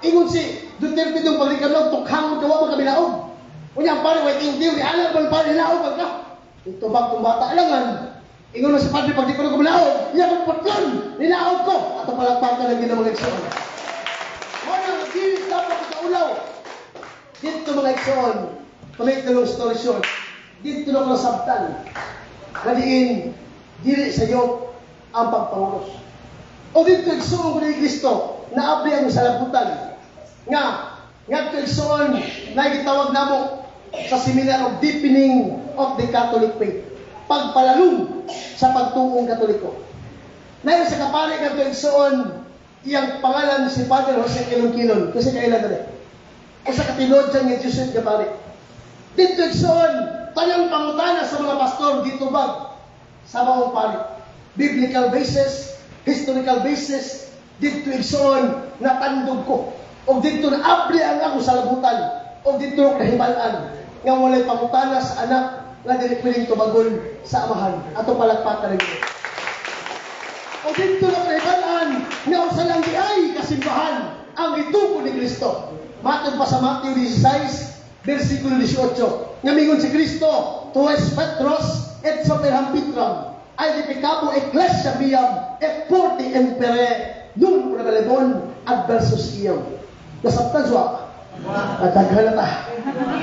Ingon si Duterte Dong, paglikam lang, tukhangon ka, wag kami naog. Kunya pare way ting-ting di alam bal pare lao ka. Ito bag kung bata langan. Ingon mo si padre pag di ko kumlaog, iya ko patlon, nilaog ko. Ato palakpakan ng ginamang igsoon. Wala di dapat sa ulaw. Dito mga igsoon. Pamay long story short. Dito na ko sabtan. Kadiin dili sa iyo ang pagpangulos. O dito igsoon ko ni Kristo na abri ang salaputan. Nga igsoon na gitawag namo sa seminar of deepening of the Catholic faith. pagpalalong sa pagtuong Katoliko. Ngayon sa kapari nga igsoon, iyang pangalan si Father Jose Kilon-Kilon, kasi kailan na rin. O sa katilod siya ng Jesuit kapari. Dito igsoon, tanyang pangutana sa mga pastor dito bag sa mga pari. Biblical basis, historical basis, dito igsoon na tandog ko. O dito na abli ang ako sa labutan. O dito kahibalaan nga walay pangutana sa anak nga dili piling tubagon sa amahan. Ato palagpatan rin. O dito na kahibalaan nga usa lang di ay kasimbahan ang itubo ni Kristo. Matod pa sa Matthew 16, versikulo 18. Nga mingon si Kristo, tuwes Petros et soterham Pitram, ay di pecabo ecclesia miam et porti empere num prevalemon adversus iam. Nasabtan siya. At naghalata.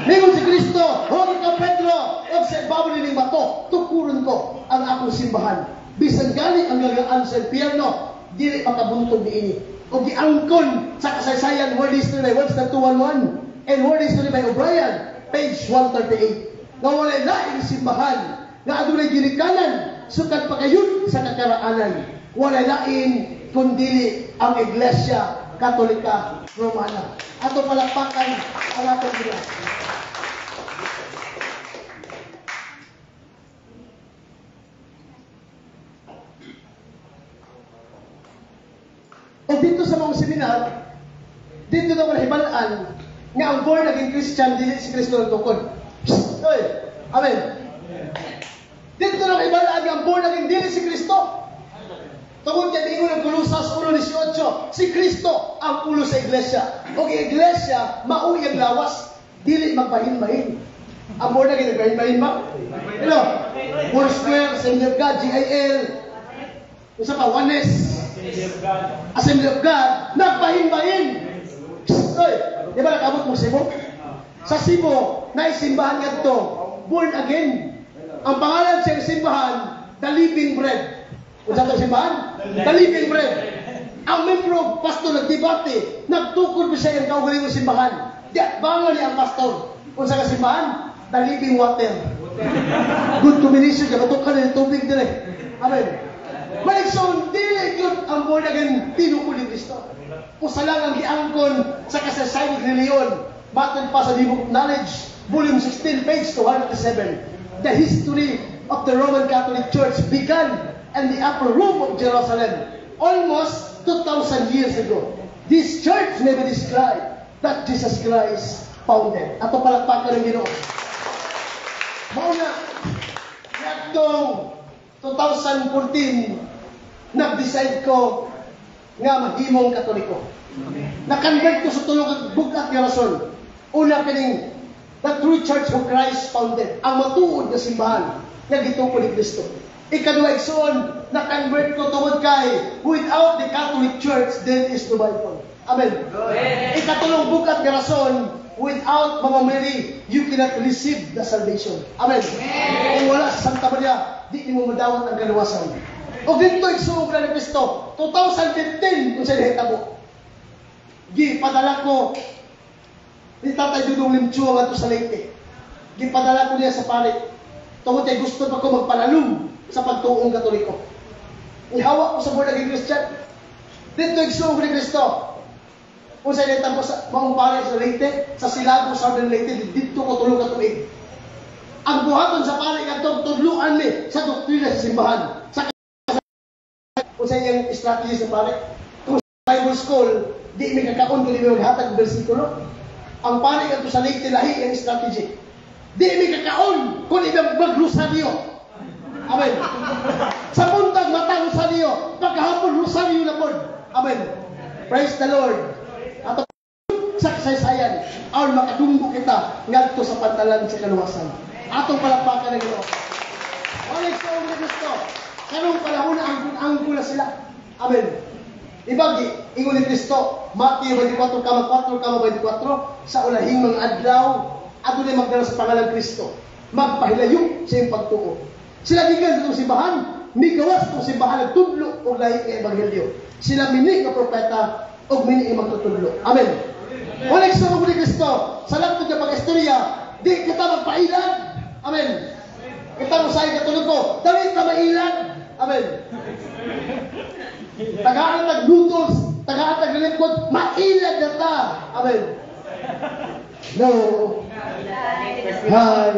Mingon si Kristo, hoy ka Pedro, observable ni bato, tukuron ko ang akong simbahan. Bisan gali ang gagaan sa impyerno, dili makabuntog niini. O giangkon sa kasaysayan, World History by Webster 211 and World History by O'Brien, page 138. Nga walay laing simbahan, nga adunay ginikanan, sukad pa kayon sa kakaraanan. Walay lain kundili ang Iglesia Katolika Romana. Ato palakpakan ang atong Diyos. O dito sa mga seminar, dito na manahibalaan nga ang born again Christian, dili si Kristo ng tukod. Oy, amen. Dito na manahibalaan nga ang born again, dili si Kristo. Tungod kay ingon ng Kolosas 1:18, si Kristo ang ulo sa iglesia. O iglesia, mauy ang lawas, dili magbahin-bahin. Ang born again, nagbahin-bahin ba? Hello? Four Square, Assembly of God, GIL, usa pa, Oneness, Assembly of God, nagbahin-bahin. Oy, di ba nakabot mo Cebu? Sa Cebu, naisimbahan nga ito, born again. Ang pangalan sa simbahan, The Living Bread. Kung sa itong simbahan, The Living Bread. Ang membro, pastor, nagdebate, nagtukod mo siya yung kaugaling ng simbahan. Diyan, bangon niya ang pastor. Kung sa simbahan, The Living Water. Good combination, kaya matukan na yung tubig din eh. Amen. Balik so, dili yun ang born again, tinukod ni Kristo. Usa lang ang giangkon sa kasaysayan ng reliyon. Matod pa sa Book of Knowledge, volume 16, page 207. The history of the Roman Catholic Church began in the upper room of Jerusalem almost 2,000 years ago. This church may be described that Jesus Christ founded. Ato palakpakan ng Ginoo. Mauna, nagtong 2014, nag-decide ko nga maghimong Katoliko. Na-convert ko sa tulong bukat nga rason. Una kining the true Church of Christ founded, ang matuod na simbahan na gituko ni Kristo. Ikaduha igsoon, na-convert ko tungod kay without the Catholic Church, there is no Bible. Amen. Ikatulong bukat nga rason, without Mama Mary, you cannot receive the salvation. Amen. Kung wala sa Santa Maria, di mo madawat ang kaluwasan. O dito igsuog na ni Kristo, 2015, kung siya nahitabo. Gipadala ko ni Tatay Dudong Limchua nga to sa Leyte. Gipadala ko niya sa pare. Tungod ay gusto pa ko magpanalong sa pagtuong Katoliko. Ihawak ko sa born again Christian. Dito igsuog ni Kristo. Kung siya nahitabo sa maong pare sa Leyte, sa Silago, Southern Leyte, dito ko tulong katuig. Ang buhaton sa pare nga tudluan ni sa doktrina sa simbahan. Kung sa iyang strategy sa pare, kung sa Bible school, di may kakaon kung di may maghatag ng versikulo. Ang pare nga sa Leyte, lahi ang strategy. Di may kakaon kung di may mag-rosaryo. Amen. Sa buntag, matang rosaryo. Pagkahapon, rosaryo na po. Amen. Praise the Lord. At sa kasaysayan, aron makadunggo kita ngadto sa pantalan sa kaluwasan. Atong palakpakan na gano'n. Wala sa mga gusto. Kanong panahon na angkul na sila. Amen. Ibagi, ingon ni Kristo, Matthew 24:4, sa ulahing mga adlaw, ato na magdala sa pangalan Kristo. Magpahilayo sa iyong pagtuo. Sila gikan sa itong simbahan, migawas itong simbahan, nagtudlo o lahi ng Ebanghelyo. Sila mini ng propeta o mini ng magtutudlo. Amen. Wala sa mga ni Kristo, sa lahat ng pag-istorya, di kita magpailan. Amen. Kita mo sa katulog ko, dawit ka mailan. Amen. Tagaan tag-noodles, tagaan tag-lingkod, mailan na ta. Amen. No. Hi.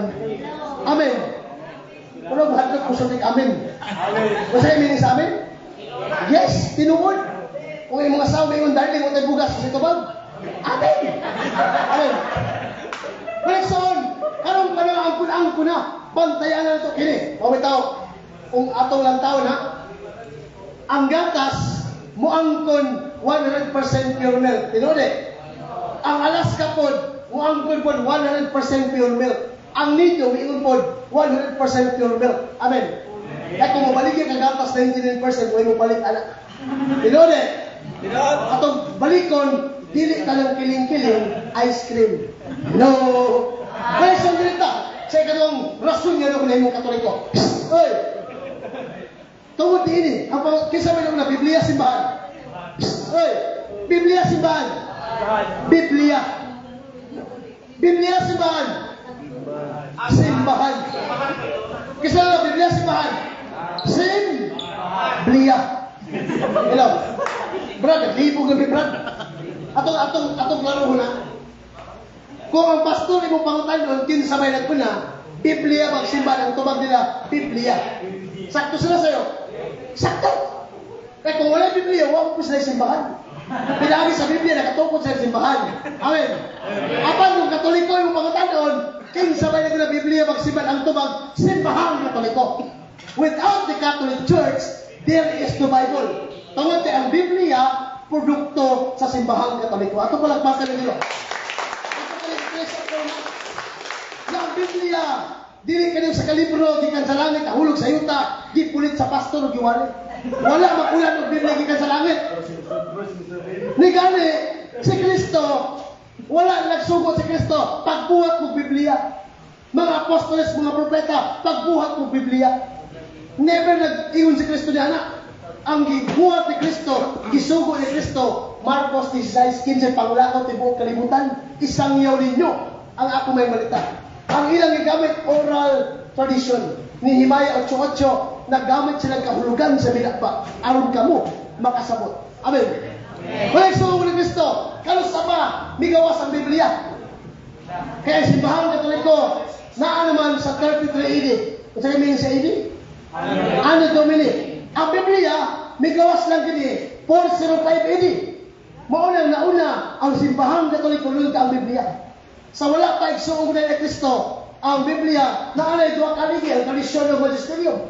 Amen. Pero bahagkat ko sa amen. Masaya meaning sa amen? Yes, tinuod. Kung yung mga asawa yung darling mo tayo bugas sa tubag. Amen. Amen. Pagkaksoon, karong ka na ang kuna, bantayan na ito. Kini, pawitaw, kung atong lang taon ha, ang gatas, muangkon 100% pure milk. Tinode. Ang Alaska pod, muangkon pod 100% pure milk. Ang nido, miingon pod 100% pure milk. Amen. Kaya kung mabaligyan ang gatas 99%, huwag mo balik anak. Tinode. Atong balikon, dili ka ng kiling-kiling, ice cream. No! Kaya sa ganita, sa ikalong rason nga na mong katoliko. Oy! Tungod din kisa may na Biblia simbahan. Oy! Biblia simbahan. Biblia. Biblia simbahan. Simbahan. Kisa na Biblia simbahan. Biblia. Hello. Brad, libo gabi, Brad. Atong klaro na. Kung ang pastor imong pangutan doon, kinsa may nagpuna, Biblia magsimba ang tubag nila, Biblia. Sakto sila sa'yo. Sakto. Kaya kung wala Biblia, huwag po sila simbahan. Pinagi sa Biblia, nakatukod sa simbahan. Amen. Apan kung katoliko imong pangutan doon, kinsa may nagpuna Biblia magsimba ang tubag, simbahan katoliko. Without the Catholic Church, there is no Bible. Tungod kay ang Biblia, produkto sa simbahang katoliko. Ato palagpasan ninyo. Na ang Biblia, dili kanyo sa kalibro, gikan sa langit, nahulog sa yuta, gipulit sa pastor, giwali. Wala makulan ng Biblia gikan sa langit. Ni gani, si Kristo, wala nagsugot si Kristo, pagbuhat mo Biblia. Mga apostoles, mga propeta, pagbuhat mo Biblia. Never nag-ingon si Kristo niya, anak. Ang gibuhat ni Kristo, gisugo ni Kristo, Marcos 16:15, panglakaw tibuok kalibutan, isang yaw ninyo ang ako may malita. Ang ilang gigamit oral tradition, ni Himaya 8:8, naggamit silang kahulugan sa minakba, aron kamo makasabot. Amen. Kaya isugo ni Kristo, kalos pa, migawas ang Biblia. Kaya simbahan katoliko, naa naman sa 33 AD. Kung sa kami sa AD? Ano Domini? Ang Biblia, may gawas lang kini, 405 AD. Maunang nauna ang simbahang katoliko nun ka ang Biblia. Sa wala pa igsuong na ni Kristo, ang Biblia, naanay duwa kaligi, ang tradisyon ng magisterium.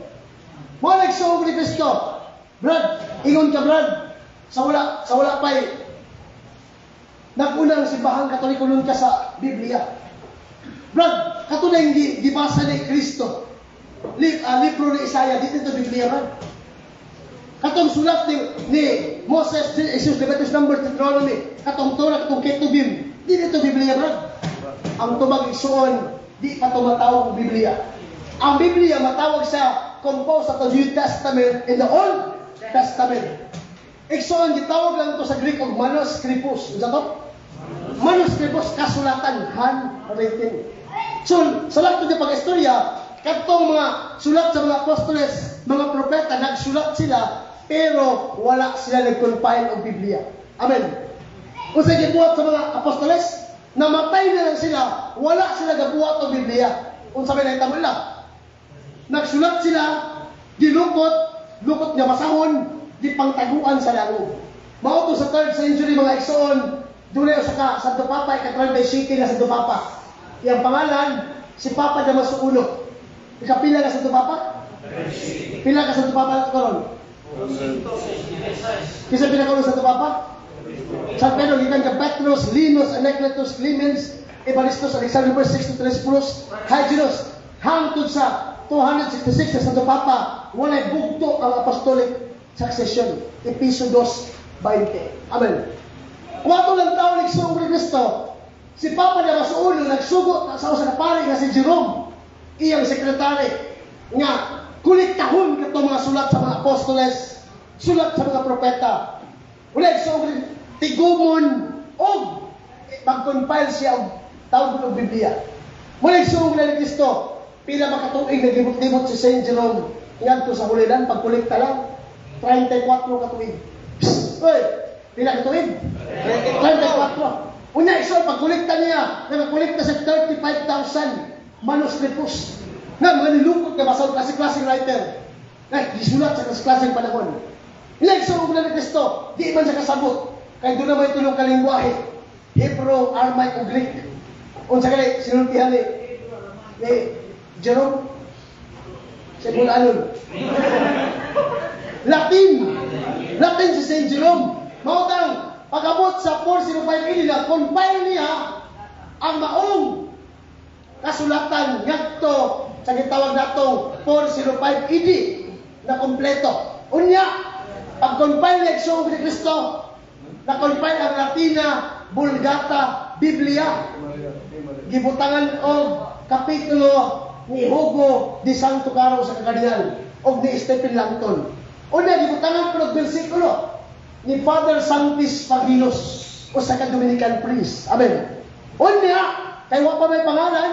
Maunang igsuong ni Kristo, Brad, ingon ka Brad, sa wala pa nag-unang simbahang katoliko nun ka sa Biblia. Brad, katunay hindi gibasa ni Kristo. Libro ni Isaiah, dito ito Biblia Brad. Katong sulat ni Moses, Jesus, Leviticus, Numbers, Deuteronomy, katong Torah, katong Ketubim, di dito Biblia, bro. Ang tubag isuon, di pa ito matawag Biblia. Ang Biblia matawag sa composed of the New Testament and the Old Testament. Isuon, gitawag lang ito sa Greek of manuscriptus. Isa to? Manuscriptus, kasulatan, handwritten. So, sa lahat ng pag-istorya, katong mga sulat sa mga apostoles, mga propeta, nagsulat sila, pero wala sila nag-compile ng Biblia. Amen. Kung sa gibuhat sa mga apostoles, namatay na lang sila, wala sila gabuhat ng Biblia. Kung sabi na itamo nila, nagsulat sila, lukot niya masahon, pangtaguan sa langog. Mauto sa 3rd century mga igsoon, doon sa Santo Papa, ika-12 City na Santo Papa. Yang pangalan, si Papa Damaso I. Ikapila ka Santo Papa? Pila ka Santo Papa karon? Kisa pila ka Santo Papa? San Pedro, gikan ka Petrus, Linus, Anacletus, Clemens, Evaristus, Alexander, 63 Plus, Hyginus, hangtod sa 266 sa Santo Papa, walay bugto ang apostolic succession. Episodos 20. Amen. 4 lang taon nagsugo ni Kristo. Si Papa Damaso I nagsugo sa usa ka pari nga si Jerome, iyang sekretary, nga kuliktahon kato mga sulat sa mga apostoles, sulat sa mga propeta. Wala nagsugo ni tigumon og mag-compile siya og tawag ng Biblia. Wala nagsugo ni Kristo. Pila makatuig naglibot-libot si St. Jerome ngadto sa Hulidan pagkolekta lang 34 katuig. Oy, pila katuig? 34. Unya iso pagkolekta niya, nagkolekta sa 35,000 manuskriptos. Nga mga nilukot nga basa klase-klaseng writer. Gisulat sa klase-klaseng panahon. Ilang iso ug ni Kristo, di man siya kasabot. Kay doon na may tulong kalingwahe. Hebrew, Aramaic ug Greek. Unsa kani sinultihan ni Jerome? Sa Bulanon. Latin si St. Jerome. Mautang, pag-abot sa 405 na compile niya ang maong kasulatan ngadto sa gitawag natong 405 AD na kompleto. Unya, pag-compile niya Igsoon ni Kristo, na-compile ang Latina, Vulgata, Biblia. Gibutangan og kapitulo ni Hugo de Santo Caro sa Kardinal og ni Stephen Langton. Una gibutangan pero bersikulo ni Father Sanctis Pagilos o sa Dominican priest. Amen. Unya kay wa pa may pangalan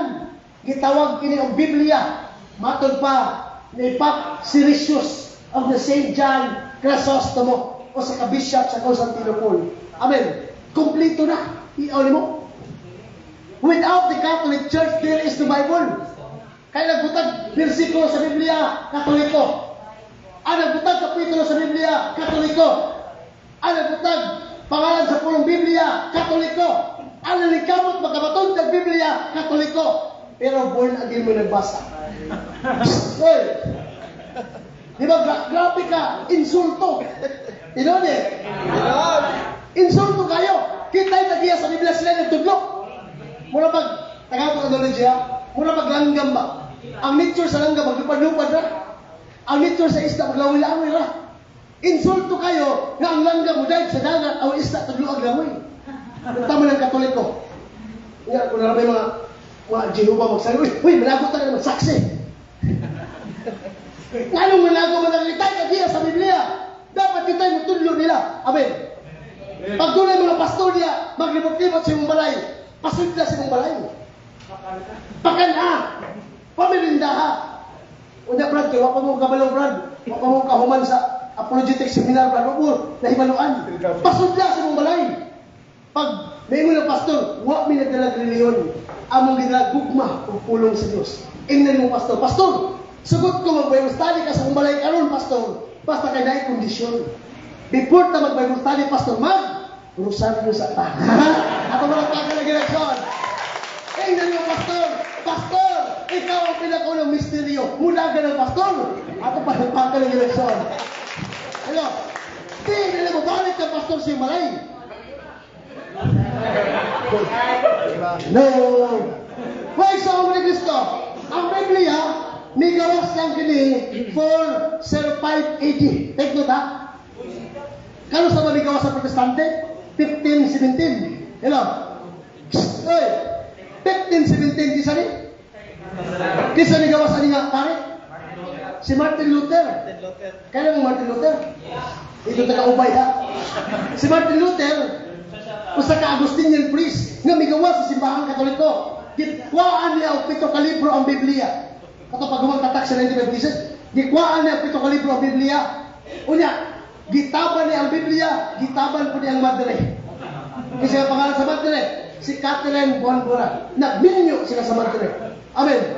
gitawag kini og Biblia. Matod pa ni Pope Siricius of the St. John Chrysostom o sa kabishop sa Constantinople. Amen. Kompleto na. Iawli mo. Without the Catholic Church, there is the Bible. Kaya nagbutag bersikulo sa Biblia, Katoliko. Ang nagbutag kapitulo sa Biblia, Katoliko. Ang nagbutag pangalan sa pulong Biblia, Katoliko. Ang nalikamot magkabatong ng Biblia, Katoliko. Pero born again mo nagbasa. Oy! Di ba, grabe ka, insulto. Inon eh. Insulto kayo. Kita'y nagiya sa Biblia sila nagtudlok. Mula pag, tagapag knowledge ha, mula pag langgam ba? Ang nature sa langgam, maglupad-lupad na. Ang nature sa isda, maglawi-lawi na. Insulto kayo na ang langgam mo dahil sa dagat, ang isda, tagluag-lawi. Tama ng Katoliko. Nga, kung naramay mga Jehovah magsabi, uy, malagot tayo magsaksi. Anong malago mo naglitay kagiya sa Biblia? Dapat kita'y matudlo nila. Amen. Pag doon ay mga pastor niya, maglibot-libot sa imong balay, pasudla sa imong balay. Pakana, pamirindaha. Unya, Brad, kaya wapa mo kabalong, Brad. Wapa mo kahuman sa apologetic seminar, Brad. Wapa na himaluan. Pasudla sa imong balay. Pag may mga pastor, wap mi nagdalag reliyon. Among ginalag gugma o pulong sa Diyos. Ingnan mo, pastor. Pastor, sugot ko mag-Bible study ka sa imong balay karon, pastor. Basta kay naay kondisyon. Before ta mag-Bible study, pastor, rosaryo sa ta. Ako mga pagkalagiraksyon. Ingnan mo, pastor. Pastor, ikaw ang pinakaunang misteryo. Mula ka ng pastor. Ako pa ng pagkalagiraksyon. Ano? Di, nila mo, balik ka, pastor, sa malay. No. Why sa ni Kristo? Ang Biblia, may gawas lang kini 405 AD. Take note ha? Kano sa mga gawas sa Protestante? 1517. Hello? Oy! 1517, kisa ni? Kisa ni gawas ani nga pare? Si Martin Luther. Kaya mo Martin Luther? Ito taga-ubay ha? Si Martin Luther, usa ka Agustinian priest nga migawas sa simbahan Katoliko. Gikwaan niya og 7 ka libro ang Biblia. Kato pag gumagtatak sa 95 pieces, gikwaan niya og 7 ka libro ang Biblia. Unya, gitaban niya ang Biblia, gitaban po niya ang madre. Kasi ang pangalan sa madre, si Catherine Bonbora. Nagminyo sila sa madre. Amen.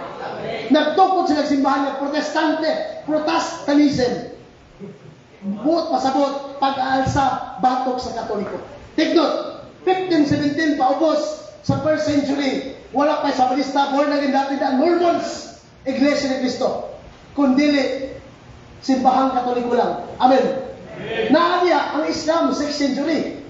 Nagtukod sila sa simbahan ng Protestante, Protestantism. Buot pasabot, pag-aalsa, batok sa Katoliko. Take note, 1517 paubos sa 1st century, wala pa sa balista, born again dati na Mormons, Iglesia ni Cristo. Kundili, simbahan Katoliko lang. Amen. Naaliya ang Islam 6th century,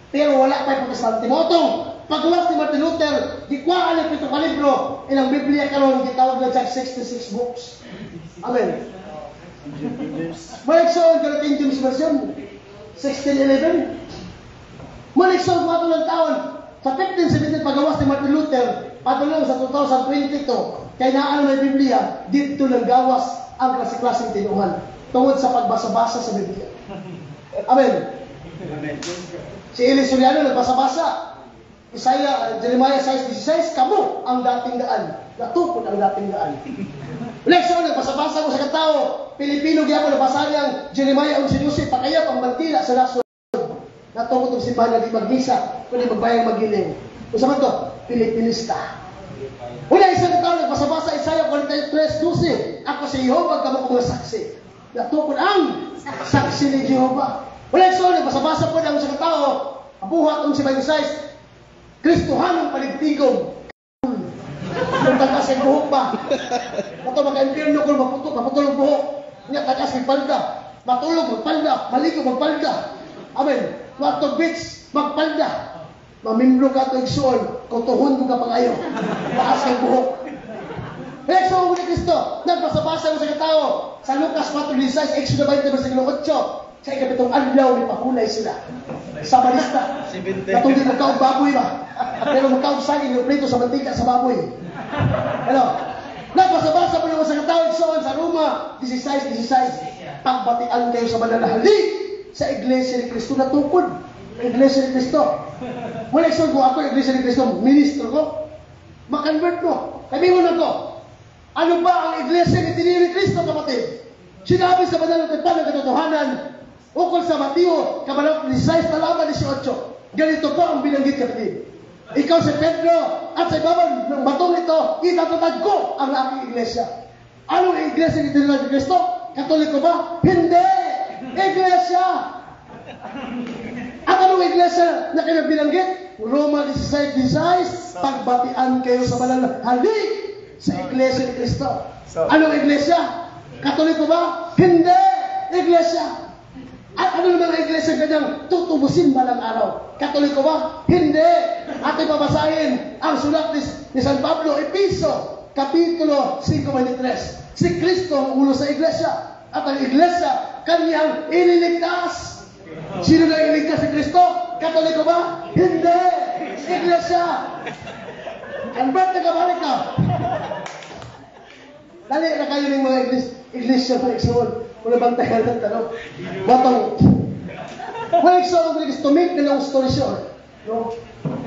pero wala pa yung Protestante. Motong, pagwas ni Martin Luther, gikwaan ang 7 ka libro, ilang Biblia karon gitawag na siya 66 books. Amen. Malikson ka na King James Version, 1611. Malikson ko ng taon, sa 1517 pagawas ni Martin Luther, patulong sa 2022, kaya naan may Biblia, dito nang gawas ang klase-klaseng tinuhan tungod sa pagbasa-basa sa Biblia. Amen. Si Eli Soriano nagbasa-basa. Jeremiah 6:16, kamo ang dating daan. Natukod ang dating daan. Next one, nagbasa-basa ko sa katao. Pilipino gyapon nabasa niyang Jeremiah 11:12, pakayap ang bantila sa nasod. Natukod ang simbahan na di magmisa, kundi magbayang magiling. Kung sa to, Pilipinista. Una isang tao nagbasa-basa Isaiah 43:12. Ako si Jehovah, kamo ko mga saksi. Natukod ang saksi ni Jehovah. Wala isang nagbasa-basa po ng isang tao. Abuhat ang si Mayusais. Kristohan ang paligtigom. Kung tagas ang buhok ba? Ito maka-impirno kung maputol ang buhok. Nga tagas ang palda. Matulog magpalda. Maligo magpalda. Amen. Matog beach magpalda. Mamimbro ka ito igsuon. Kutuhon ko ka pangayo. Taas ang buhok. Next one ni Kristo. Nagbasa-basa mo sa katao. Sa Lucas 4:16, Exodus 20, versikulo 8. Sa ikapitong adlaw, may pahulay sila. Sa balista. Katong di magkaong baboy ba? Pero magkaong saging yung prito sa mantika sa baboy. Ano? Nagbasa-basa po naman sa katawid sa Roma 16:16. Pagbatian kayo sa mananahalik sa Iglesia ni Cristo na tukod. Iglesia ni Cristo. Wala isang ko ako, Iglesia ni Cristo, ministro ko. Makonvert ko. Kamiwan ako. Ano ba ang Iglesia ni Tiniri Cristo, kapatid? Sinabi sa banal ng katotohanan, ukol sa Mateo, kabanat 16:18. Ganito po ang binanggit, kapatid. Ikaw si Pedro at sa ibabaw ng batong ito, itatutag ko ang aking iglesia. Anong iglesia ni Tiniri Cristo? Katoliko ba? Hindi! Iglesia! At anong iglesia na kayo binanggit? Roma 16:16, pagbatian kayo sa banal na halik sa iglesia ni Cristo. Anong iglesia? Katoliko ba? Hindi! Iglesia! At ano naman ang iglesia kanyang tutubusin balang araw? Katoliko ba? Hindi! Ating babasahin ang sulat ni San Pablo, Episo, Kapitulo 5:23. Si Kristo ang ulo sa iglesia. At ang iglesia, kanyang ililigtas. Sino na ililigtas si Kristo? Katoliko ba? Hindi! Iglesia! Convert na kabalik ka! Dali na kayo ng mga iglesia na iksuon. Wala bang tayo ng tanong? Batang. Wala iksuon ko to make the long story short. No?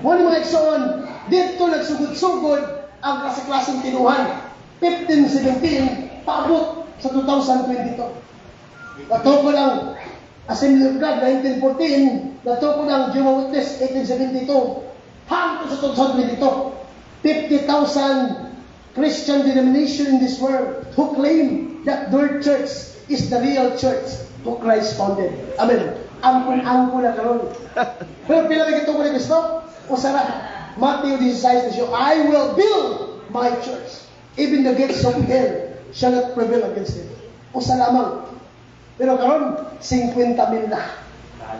Wala mga iksuon. Dito nagsugod-sugod ang kasaklaseng tinuhan. 1517, paabot sa 2022. Nato ko ng Assembly of God 1914, nato ko ng Jehovah's Witness 1872, hanggang sa 2022. 50,000 Christian denomination in this world who claim that their church is the real church who Christ founded. Amen. Ampun-ampun na karon. Pero pila na gito ko ni Kristo? O sara, Matthew 16, I will build my church. Even the gates of hell shall not prevail against it. O sa lamang. Pero karon 50,000 na.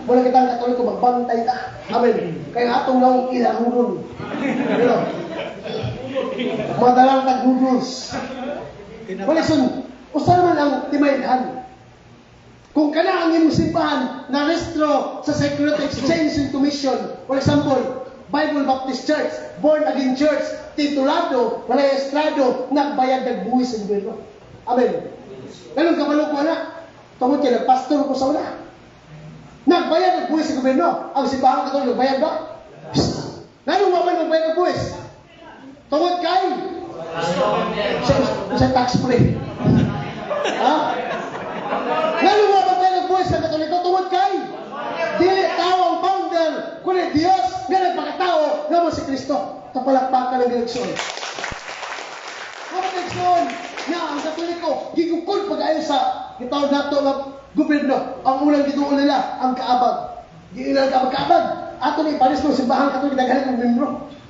Wala kitang Katoliko magbantay na. Amen. Kaya atong lang ilahurun. Pero madalang tag-noodles. Wala sun, usa man ang timayhan. Kung kana ang imong simbahan na restro sa Security Exchange and Commission, for example, Bible Baptist Church, Born Again Church, titulado, wala estrado, nagbayad ng buwis sa gobyerno. Amen. Ganun kabalo ko na. Tungod kay nagpastor ko sa una. Nagbayad ng buwis sa gobyerno. Ang simbahan ka ito, nagbayad ba? Ganun ba man nagbayad ng buwis? Tungod kay sa tax free. Ha? Ganun ba tayo nagbuwis sa Katoliko? Tungod kay dili tao ang founder, kundi Dios nga nagpakatao naman si Kristo. Kapalakpakan ng direksyon. Kapag direksyon na ang Katoliko, gigukod pag-ayon sa gitawag nato ng gobyerno. Ang unang gituon nila, ang kaabag. Giilan ka magkaabag. Ato ni Paris ng simbahan Katoliko naghalit ng membro.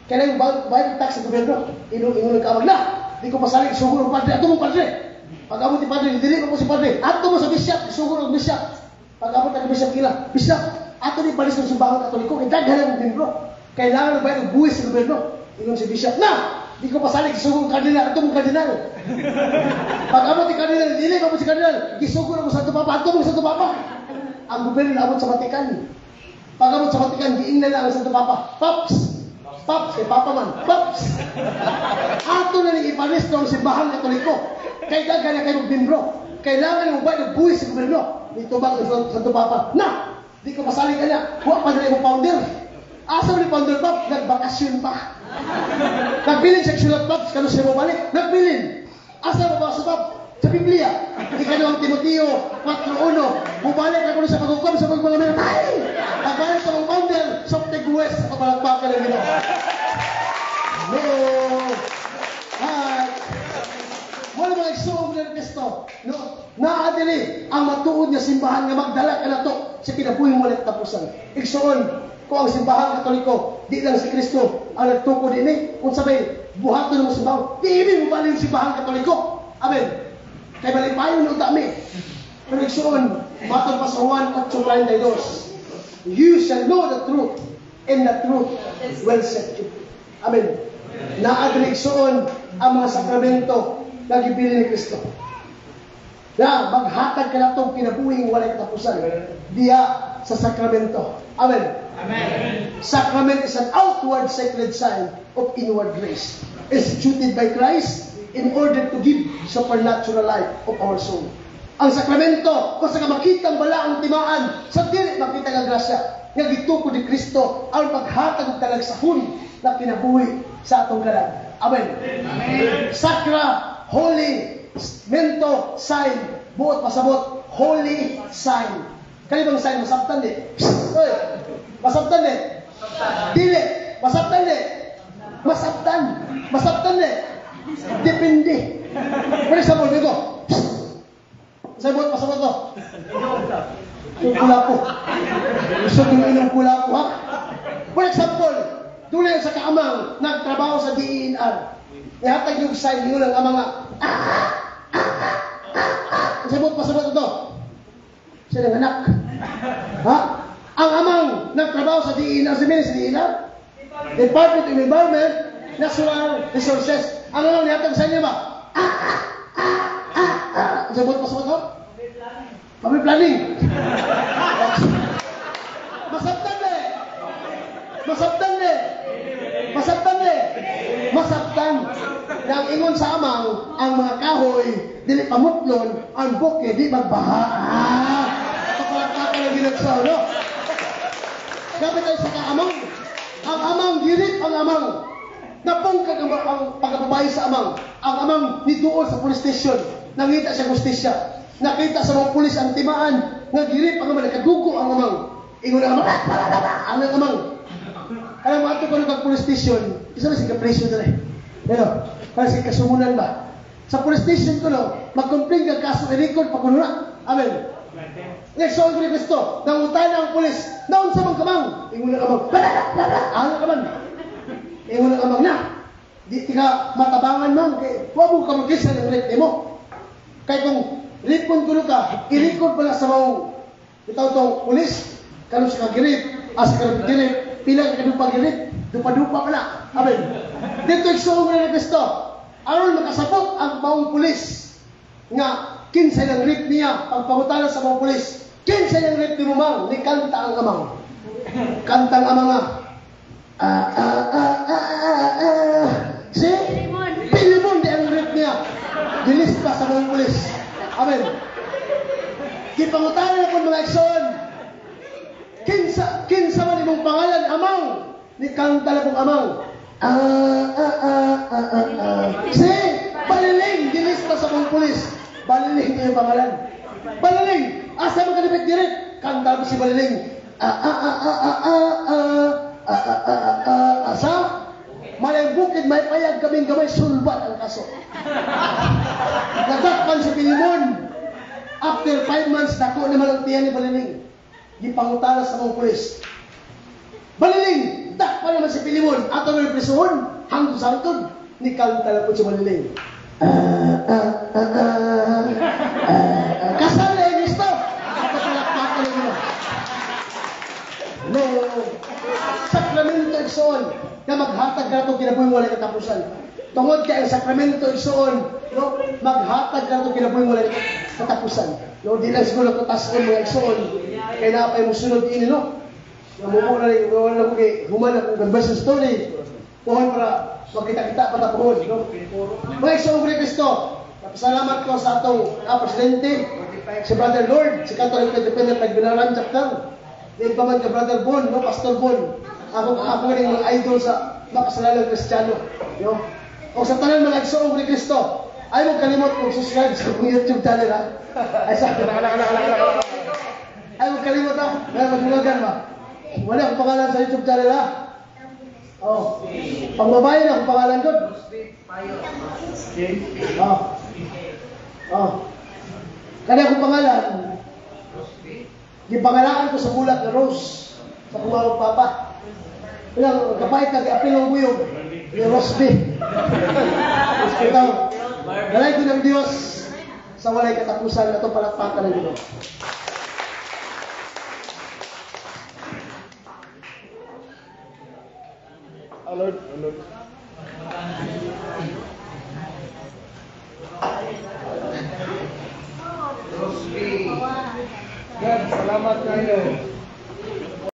Kaya yung bayad tax sa gobyerno, inong kaabag na. Di ko masalig, sugur ang padre. Ato mo padre. Pag-abot ni padre, dili mo si padre. Ato mo sa bishop, sugur ang bishop. Pag-abot na bishop kila. Bishop, ato ni Paris ng simbahan Katoliko. Kaya daghan ng membro. Kailangan bayad ng buwis sa gobyerno. Inong si bishop na. Di ko masalig, sugur ang kardinal. Ato mo kardinal. Pag-abot ni kardinal, dili mo si kardinal. Gisugur ang Santo Papa. Ato mo Santo Papa. Ang gobyerno naabot sa Vatican. Pag-abot sa Vatican, giingnan na ang Santo Papa. Pops! Pops, kay Papa man. Pops! Ato na nang ipanis ng simbahan Katoliko. Kaya daga na kayo bimbro. Kailangan yung bayad ng buwis sa gobyerno. Dito ba ang Santo Papa? Na! Di ko masaling ka na. Huwag pa na yung founder. Asa ni Founder Bob? Nagbakasyon pa. Nagbilin sa Sulat Bob, kano siya mabalik? Nagbilin. Asa mo ba sa Bob? Sa Biblia. Ikalawang Timoteo 4:1. Bumalik ako sa paghukom sa mga namatay. Nagbalik sa mga founder sa Tigwes sa kabalagpakan ng Ginoo. No. Wala mga igsoong ng Kristo. No. Naadili ang matuod nga simbahan nga magdala ka na to sa kinabuhing walang tapusan. Igsoon, kung ang simbahan Katoliko, di lang si Kristo ang nagtuko din eh. Kung sabay, buhaton ng simbahan, di ibig mo ba yung simbahan Katoliko? Amen. Kaya malipayon ng dami. Pero igsoon, matang pa sa Juan 8:32. You shall know the truth, and the truth will set you free. Amen. Naadili igsoon ang mga sakramento na gibili ni Kristo. Na maghatag ka na itong kinabuhing walay katapusan diya sa sakramento. Amen. Amen. Sacrament is an outward sacred sign of inward grace, instituted by Christ in order to give supernatural life of our soul. Ang sakramento, kung sa makitang bala ang timaan, sa dili makita nga grasya, nga gituko ni Kristo ang paghatag talag sahun na kinabuhi sa atong kanan. Amen. Amen. Sacra, holy, mento, sign, buot pasabot, holy sign. Kanibang sign, masabtan di. Oy, masabtan di. Dili, masabtan di. Masabtan. Masabtan di. Depende. For example, dito. Sa buot pasabot to. Kula po. Gusto nyo ilang kula po, ha? For example, doon sa kaamang nagtrabaho sa DENR. Ihatag yung sign nyo lang ang mga sabot pasabot ito. Siya ng anak. Ha? Ang amang nagtrabaho sa DENR, sa DENR, Department of Environment, Natural Resources. Ang amang ihatag sa inyo ba? Sabot pasabot ito? Public planning. Masabtan eh. Masabtan eh. Masabtan eh. Masabtan. Yang ingon sa amang, ang mga kahoy, dili pamutlon, ang buke, di magbaha. Kapalakaka na ginagsaw, no? Kapit tayo sa kaamang. Ang amang, girit ang amang. Napungkag ang pagkababae sa amang. Ang amang niduol sa police station. Nangita siya justisya. Nakita sa mga pulis ang timaan. Nagirip ang amang, nakadugo ang amang. Ingon ang amang, ang amang. Alam mo, ato ko ng police station, isa na si ka-preso na rin. Pero, para si kasumunan ba? Sa police station ko, no, mag-complain ka kaso, i-record pa ko na. Amen. Next song ko ni Kristo, nangutan ang pulis, naon sa mga kamang. Ingon ang amang, ang kamang. Ingon ang amang na. Di ka matabangan man, kaya huwag mo kamagkisa ng rate mo. Kaya kung ripon ko ka, i-record pala sa mga itaw itong pulis, kano siya kagirip, asa ka nagirip, pila ka pag-irip, dupa-dupa pala. Amen. Dito igsoon na ni Kristo. Aron makasabot ang maong pulis nga kinsay ng rip niya pagpangutanan sa mga pulis. Kinsay ng rip ni Mumang, ni kanta ang amang. Kanta ang amang nga. Si Pilimon di ang rip niya. Dilis pa sa mga pulis. Amen. Kipangutanan ako mga igsoon. Kinsa man imong pangalan, amang. Ni kanta na kong amang. Si Baliling, dilis pa sa mga pulis. Baliling niya yung pangalan. Baliling, asa mo kanipit direct? Kanta ko si Baliling. Asa? Malayang bukid, may payag kaming gamay, sulbat ang kaso. Nagakpan si Pilimon. After 5 months, dako naman ang tiyan ni Baliling. Gipangutana sa mga pulis. Baliling, dakpan naman si Pilimon. Ato na yung prisuhon, hanggang sa hangtod. Ni kanta na po si Baliling. Kasal na yung gusto. Ato palakpakan na yun. No. Sakramento igsoon na maghatag ka itong kinabuhing walay katapusan. Tungod kay ang sakramento igsoon, no, maghatag ka itong kinabuhing walay katapusan. No, di lang siguro katason mga igsoon. Kaya napay mo sunod ini, no? Namumuna rin, wala ko kay human akong conversion story. Pohon para magkita-kita patapuhon, no? Mga igsoon ko ni Kristo, salamat ko sa atong presidente, si Brother Lord, si Catholic Independent Nagbinaran Chapter. Din pa man ka Brother Bon, no? Pastor Bon. ako ning mga idol sa makasalanan Kristiyano. Yo. O sa tanan mga igsoong ni Kristo, ay mo kalimot kung subscribe sa akong YouTube channel ha. Ay sa ay mo kalimot ha. Ay maglugan ba? Wala akong pangalan sa YouTube channel ha. Oh. Pang babae na akong pangalan ko. Oh. Oh. Kaya akong pangalan. Gipangalaan ko sa bulat na Rose sa kumawag papa. Ilang kapait ka apil ng buyog. Yung Rosby. Ito. Galay ko ng Diyos sa walay katapusan na ito palakpakan ng Diyos. Alert, alert. God, salamat kayo.